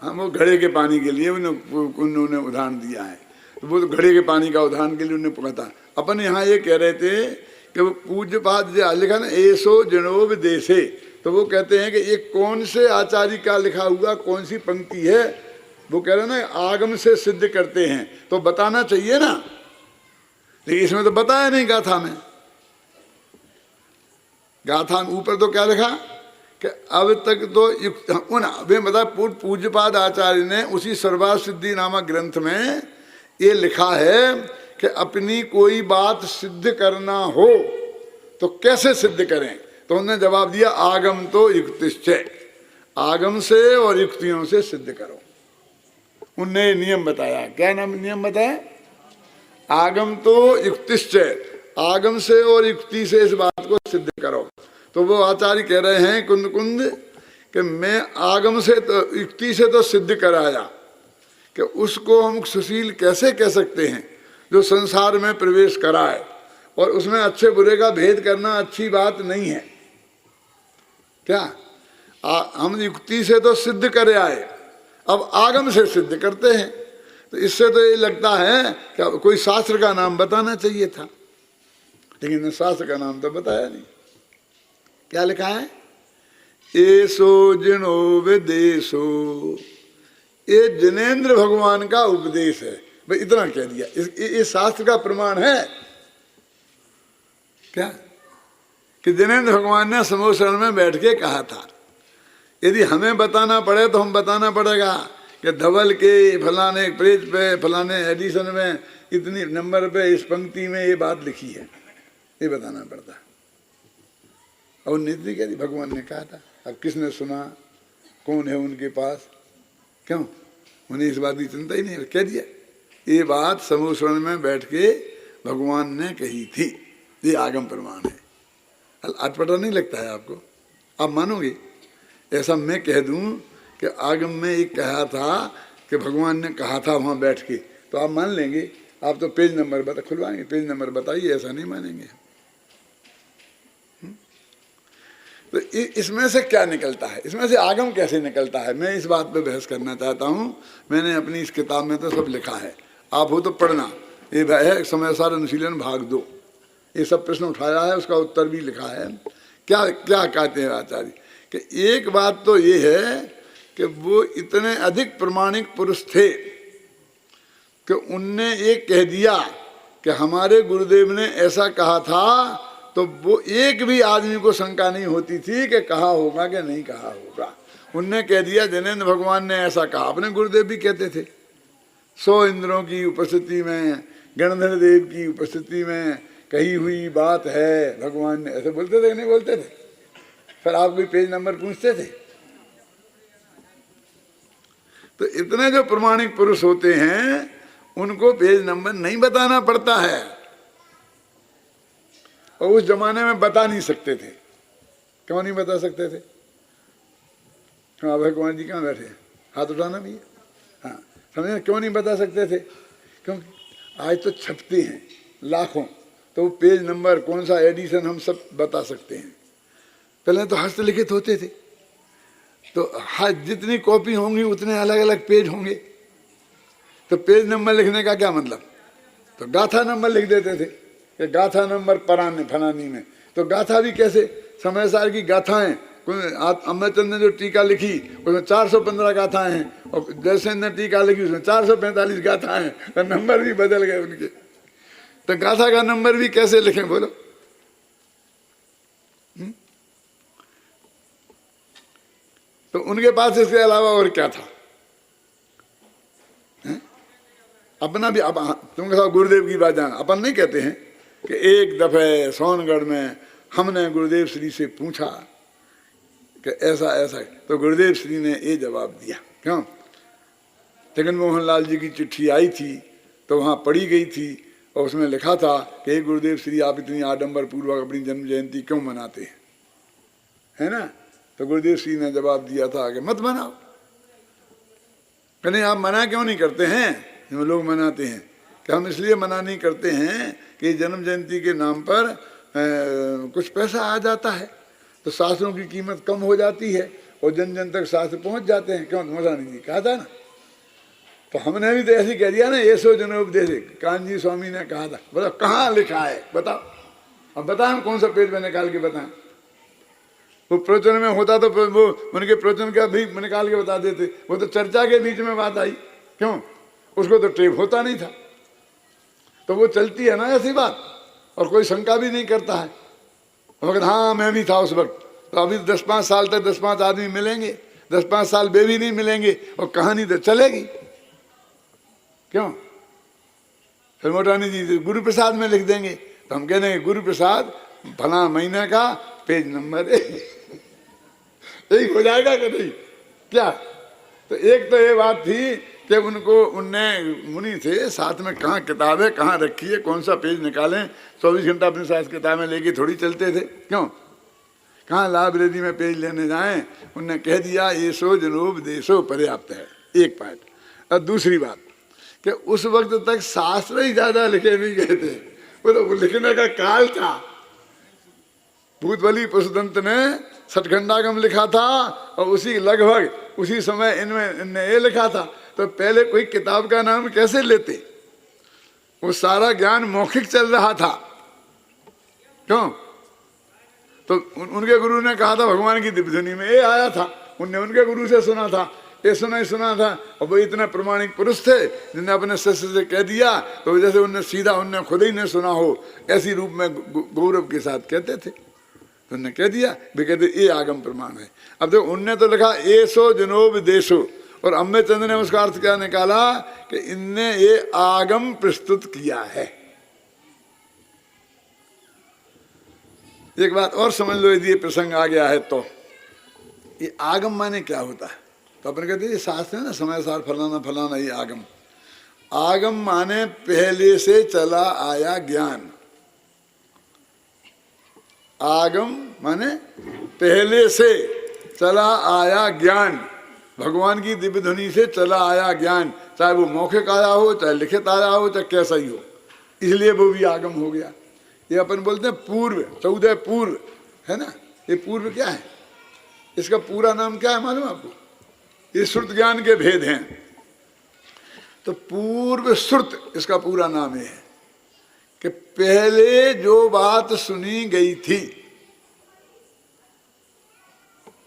हाँ, वो घड़े के पानी के लिए उन्होंने उदाहरण दिया है। तो वो तो घड़े के पानी का उदाहरण के लिए उन्होंने पता। अपन यहाँ ये कह रहे थे कि वो पूज्यपाद जो लिखा ना, ऐसो जनोब देशे, तो वो कहते हैं कि ये कौन से आचार्य का लिखा हुआ कौन सी पंक्ति है, वो कह रहे हैं ना आगम से सिद्ध करते हैं, तो बताना चाहिए ना, लेकिन इसमें तो बताया नहीं गाथा में। गाथा में ऊपर तो क्या लिखा कि अब तक तो युक्त उन वे बता पूज्यपाद आचार्य ने उसी सर्वार सिद्धि नामक ग्रंथ में ये लिखा है कि अपनी कोई बात सिद्ध करना हो तो कैसे सिद्ध करें, तो उन्होंने जवाब दिया आगम तो युक्तिश्चय, आगम से और युक्तियों से सिद्ध करो। उनने नियम बताया, क्या नाम नियम बताया, आगम तो युक्तिश्चय, आगम से और युक्ति से इस बात को सिद्ध करो। तो वो आचार्य कह रहे हैं कुंद कुंद कि मैं आगम से तो युक्ति से तो सिद्ध कराया कि उसको हम सुशील कैसे कह सकते हैं जो संसार में प्रवेश कराए, और उसमें अच्छे बुरे का भेद करना अच्छी बात नहीं है। क्या हम युक्ति से तो सिद्ध करे आए, अब आगम से सिद्ध करते हैं। तो इससे तो ये लगता है कि कोई शास्त्र का नाम बताना चाहिए था, लेकिन शास्त्र का नाम तो बताया नहीं। क्या लिखा है, ऐसो जिनो विदेशो, ये जिनेन्द्र भगवान का उपदेश है। भाई इतना कह दिया, इस शास्त्र का प्रमाण है क्या कि जिनेन्द्र भगवान ने समोसरण में बैठ के कहा था। यदि हमें बताना पड़े तो हम बताना पड़ेगा कि धवल के फलाने पेज पे फलाने एडिशन में इतनी नंबर पे इस पंक्ति में ये बात लिखी है, ये बताना पड़ता। और नीति कह दी भगवान ने कहा था, अब किसने सुना, कौन है उनके पास, क्यों उन्हें इस बात की चिंता ही नहीं, कह दिया ये बात समूसरण में बैठ के भगवान ने कही थी, ये आगम प्रमाण है। अटपटा नहीं लगता है आपको, आप मानोगे? ऐसा मैं कह दूं कि आगम में एक कहा था कि भगवान ने कहा था वहां बैठ के, तो आप मान लेंगे? आप तो पेज नंबर बता खुलवाएंगे, पेज नंबर बताइए, ऐसा नहीं मानेंगे। तो इसमें से क्या निकलता है, इसमें से आगम कैसे निकलता है, मैं इस बात पे बहस करना चाहता हूँ। मैंने अपनी इस किताब में तो सब लिखा है, आप हो तो पढ़ना। ये है समयसार अनुशीलन भाग 2, ये सब प्रश्न उठाया है, उसका उत्तर भी लिखा है। क्या क्या कहते हैं आचार्य कि एक बात तो ये है कि वो इतने अधिक प्रमाणिक पुरुष थे कि उनने ये कह दिया कि हमारे गुरुदेव ने ऐसा कहा था, तो वो एक भी आदमी को शंका नहीं होती थी कि कहा होगा कि नहीं कहा होगा। उनने कह दिया जिनेन्द्र भगवान ने ऐसा कहा। अपने गुरुदेव भी कहते थे 100 इंद्रों की उपस्थिति में, गणधर देव की उपस्थिति में कही हुई बात है, भगवान ने ऐसे बोलते थे कि नहीं बोलते थे? फिर आप कोई पेज नंबर पूछते थे? तो इतने जो प्रमाणिक पुरुष होते हैं उनको पेज नंबर नहीं बताना पड़ता है, और उस जमाने में बता नहीं सकते थे। क्यों नहीं बता सकते थे? हाँ भगवान जी कहाँ बैठे हैं, हाथ उठाना भी है। हाँ समझे, क्यों नहीं बता सकते थे? क्योंकि आज तो छपते हैं लाखों, तो पेज नंबर कौन सा एडिशन हम सब बता सकते हैं। पहले तो हस्तलिखित होते थे, तो जितनी कॉपी होंगी उतने अलग अलग पेज होंगे, तो पेज नंबर लिखने का क्या मतलब? तो गाथा नंबर लिख देते थे कि गाथा नंबर पराने फलानी में। तो गाथा भी कैसे, समयसार की गाथाएं, अमरचंद ने जो टीका लिखी उसमें 415 गाथाएं हैं, और जयसेन ने टीका लिखी उसमें 445 गाथाएं हैं, तो नंबर भी बदल गए उनके। तो गाथा का नंबर भी कैसे लिखें बोलो? तो उनके पास इसके अलावा और क्या था? अपना भी अब तुम कहो गुरुदेव की बात जाना, अपन नहीं कहते हैं कि एक दफे सोनगढ़ में हमने गुरुदेव श्री से पूछा कि ऐसा ऐसा, तो गुरुदेव श्री ने ये जवाब दिया। क्यों? जगन मोहन लाल जी की चिट्ठी आई थी तो वहाँ पढ़ी गई थी और उसमें लिखा था कि हे गुरुदेव श्री, आप इतनी आडंबर पूर्वक अपनी जन्म जयंती क्यों मनाते हैं, है ना? तो गुरुदेव श्री ने जवाब दिया था कि मत मनाओ। कहने आप मना क्यों नहीं करते हैं? जो लोग मनाते हैं कि हम इसलिए मना नहीं करते हैं कि जन्म जयंती के नाम पर कुछ पैसा आ जाता है तो शास्त्रों की कीमत कम हो जाती है और जन जन तक शास्त्र पहुंच जाते हैं। क्यों? मौलाना जी कहा था ना, तो हमने भी तो ऐसे कह दिया ना, ये सो जनोपदेश कानजी स्वामी ने कहा था। बताओ कहाँ लिखा है, बताओ। अब बताएं कौन सा पेज में निकाल के बताएं। वो प्रवचन में होता तो वो उनके प्रवचन का भी निकाल के बता देते, वो तो चर्चा के बीच में बात आई। क्यों? उसको तो टेप होता नहीं था, तो वो चलती है ना ऐसी बात, और कोई शंका भी नहीं करता है। मगर हाँ मैं भी था उस वक्त, तो अभी 10-5 साल तक 10-5 आदमी मिलेंगे, 10-5 साल वे भी नहीं मिलेंगे और कहानी तो चलेगी। क्यों? फिर मोटानी जी गुरु प्रसाद में लिख देंगे तो हम कह देंगे गुरु प्रसाद फला महीने का पेज नंबर 1 हो जाएगा कि नहीं? क्या? तो एक तो ये बात थी कि उनने मुनि थे साथ में, कहाँ किताबें कहाँ रखी है, कौन सा पेज निकालें, 24 घंटा अपने साथ किताबें लेके थोड़ी चलते थे। क्यों? कहाँ लाइब्रेरी में पेज लेने जाएं? उनने कह दिया ये सो जनोपदेशो पर्याप्त है। एक बात। और दूसरी बात कि उस वक्त तक शास्त्र ही ज्यादा लिखे नहीं गए थे, वो तो लिखने का काल था। भूतबली पुष्पदंत ने सठखंडागम लिखा था और उसी लगभग उसी समय इनने ये लिखा था। तो पहले कोई किताब का नाम कैसे लेते? वो सारा ज्ञान मौखिक चल रहा था। क्यों? तो उनके गुरु ने कहा था भगवान की दिव्यध्वनि में ये आया था, उनने उनके गुरु से सुना था, ये सुना था। और वो इतने प्रमाणिक पुरुष थे जिन्हें अपने शिष्य से कह दिया तो जैसे उनने सीधा उनने खुद ही ने सुना हो ऐसी रूप में गौरव के साथ कहते थे। तो उनने कह दिया, वे कहते ये आगम प्रमाण है। अब देखो उनने तो लिखा एसो जनोपदेशो, और अम्बे चंद्र ने उसका अर्थ क्या निकाला कि इनने ये आगम प्रस्तुत किया है। एक बात और समझ लो, यदि ये प्रसंग आ गया है तो ये आगम माने क्या होता है? तो अपन कहते हैं ये शास्त्र है ना, समय सार फलाना फलाना, ये आगम। आगम माने पहले से चला आया ज्ञान। आगम माने पहले से चला आया ज्ञान, भगवान की दिव्य ध्वनि से चला आया ज्ञान, चाहे वो मौखिक आया हो, चाहे लिखित आया हो, चाहे कैसा ही हो, इसलिए वो भी आगम हो गया। ये अपन बोलते हैं पूर्व, 14 पूर्व है ना। ये पूर्व क्या है? इसका पूरा नाम क्या है मालूम आपको? ये श्रुत ज्ञान के भेद हैं। तो पूर्व श्रुत इसका पूरा नाम है कि पहले जो बात सुनी गई थी,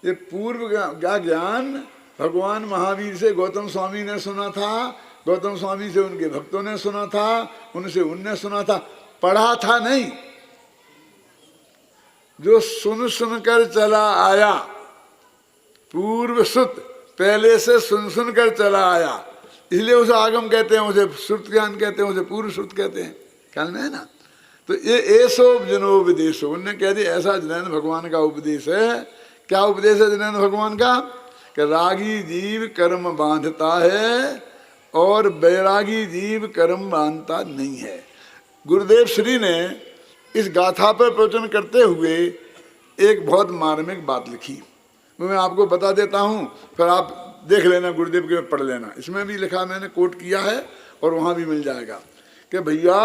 ये पूर्व का ज्ञान भगवान महावीर से गौतम स्वामी ने सुना था, गौतम स्वामी से उनके भक्तों ने सुना था, उनसे उनने सुना था, पढ़ा था नहीं। जो सुन कर चला आया, पूर्व श्रुत, पहले से सुन कर चला आया, इसलिए उसे आगम कहते हैं, उसे श्रुत ज्ञान कहते हैं, उसे पूर्व श्रुत कहते हैं। ख्याल में है ना? तो ये ऐसो जनोपदेशो, उनने कह दिया ऐसा जैन भगवान का उपदेश है। क्या उपदेश है जैन भगवान का? कि रागी जीव कर्म बांधता है और बैरागी जीव कर्म बांधता नहीं है। गुरुदेव श्री ने इस गाथा पर प्रवचन करते हुए एक बहुत मार्मिक बात लिखी, वो मैं आपको बता देता हूँ, फिर आप देख लेना, गुरुदेव के पढ़ लेना। इसमें भी लिखा, मैंने कोट किया है और वहाँ भी मिल जाएगा कि भैया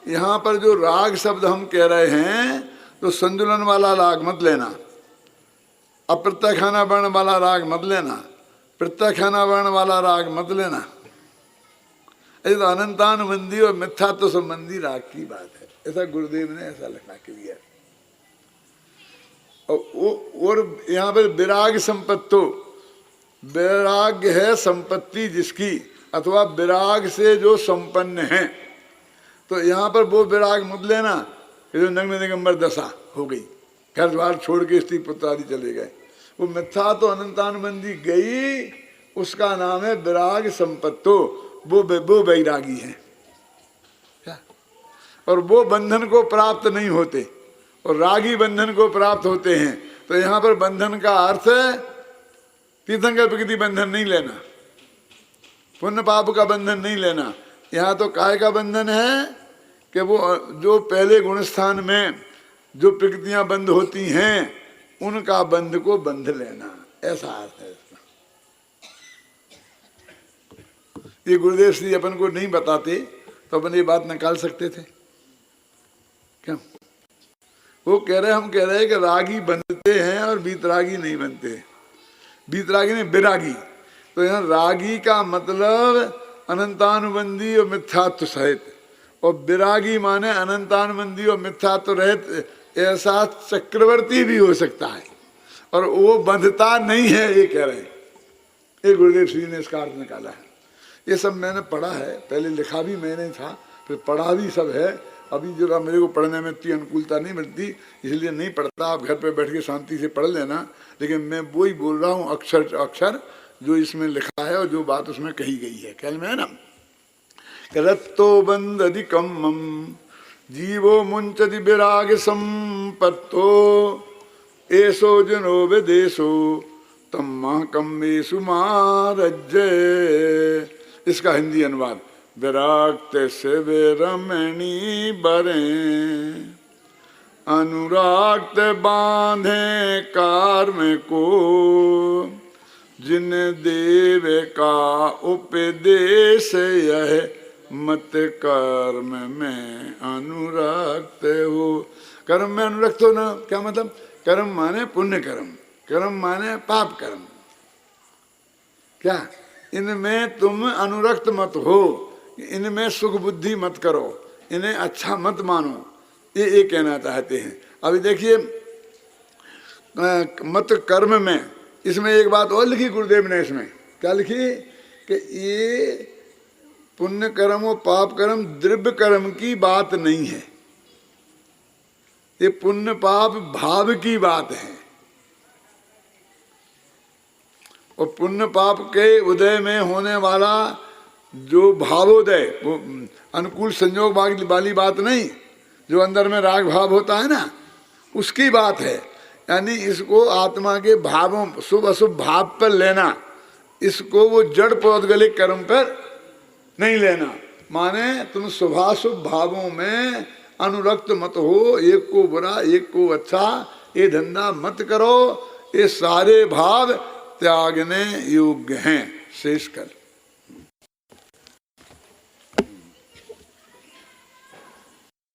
यहाँ पर जो राग शब्द हम कह रहे हैं तो संतुलन वाला राग मत लेना, अप्रत्याख्याना वर्ण वाला राग मत लेना, प्रत्याख्याना वर्ण वाला राग मत लेना। ये तो अनंतानुबंधी और मिथ्यात्व संबंधी राग की बात है, ऐसा गुरुदेव ने ऐसा लिखा के लिया। और यहाँ पर विराग संपत्तो, वैराग्य है संपत्ति जिसकी, अथवा विराग से जो संपन्न है। तो यहाँ पर वो विराग मत लेना जो नग्न दिगंबर दशा हो गई, घर द्वार छोड़ के स्त्री पुत्र आदि चले गए, वो मिथ्या तो अनंतानुबंधी गई, उसका नाम है विराग संपत्तो, वो वैरागी है। क्या? और वो बंधन को प्राप्त नहीं होते और रागी बंधन को प्राप्त होते हैं। तो यहाँ पर बंधन का अर्थ तीर्थंकर प्रकृति बंधन नहीं लेना, पुण्य पाप का बंधन नहीं लेना। यहाँ तो काय का बंधन है कि वो जो पहले गुणस्थान में जो प्रकृतियां बंध होती हैं उनका बंध को बंध लेना, ऐसा अर्थ है इसका। ये गुरुदेव श्री अपन को नहीं बताते तो अपन ये बात निकाल सकते थे क्या? वो कह रहे, हम कह रहे हैं कि रागी बनते हैं और बीतरागी नहीं बनते। बीतरागी नहीं, विरागी। तो यहाँ रागी का मतलब अनंतानुबंधी और मिथ्यात्व सहित, और विरागी माने अनंतानुबंधी और मिथ्यात्व रहित, ऐसा चक्रवर्ती भी हो सकता है और वो बंधता नहीं है, ये कह रहे हैं। ये गुरुदेव श्री ने इसका अर्थ निकाला है। ये सब मैंने पढ़ा है, पहले लिखा भी मैंने था, फिर पढ़ा भी सब है। अभी जरा मेरे को पढ़ने में इतनी अनुकूलता नहीं मिलती, इसलिए नहीं पढ़ता। आप घर पे बैठ के शांति से पढ़ लेना, लेकिन मैं वो ही बोल रहा हूँ अक्षर अक्षर जो इसमें लिखा है और जो बात उसमें कही गई है। ख्याल में है ना? रत्तो बंदधिकम जीवो मुंचति विराग संपत्तो एसो जनो विदेशो तम कम्मेशु मारज्जे। इसका हिंदी अनुवाद, विराक्त से रमणी बरे अनुराक्त बांधे कार्म को जिन देव का उपदेश यह मत कर्म में अनुरक्त हो। कर्म में अनुरक्त हो ना, क्या मतलब? कर्म माने पुण्य कर्म, कर्म माने पाप कर्म। क्या इनमें तुम अनुरक्त मत हो, इनमें सुख बुद्धि मत करो, इन्हें अच्छा मत मानो, ये कहना चाहते हैं। अभी देखिए मत कर्म में, इसमें एक बात और लिखी गुरुदेव ने। इसमें क्या लिखी कि ये पुण्य कर्म और पाप कर्म द्रव्य कर्म की बात नहीं है, ये पुण्य पाप भाव की बात है। और पुण्य पाप के उदय में होने वाला जो भावोदय, वो अनुकूल संयोग वाली बात नहीं, जो अंदर में राग भाव होता है ना, उसकी बात है। यानी इसको आत्मा के भावों, शुभ अशुभ भाव पर लेना, इसको वो जड़ पौद्गलिक कर्म पर नहीं लेना। माने तुम शुभाशुभ भावों में अनुरक्त मत हो, एक को बुरा एक को अच्छा, ये धंधा मत करो। ये सारे भाव त्यागने योग्य हैं। शेष कर।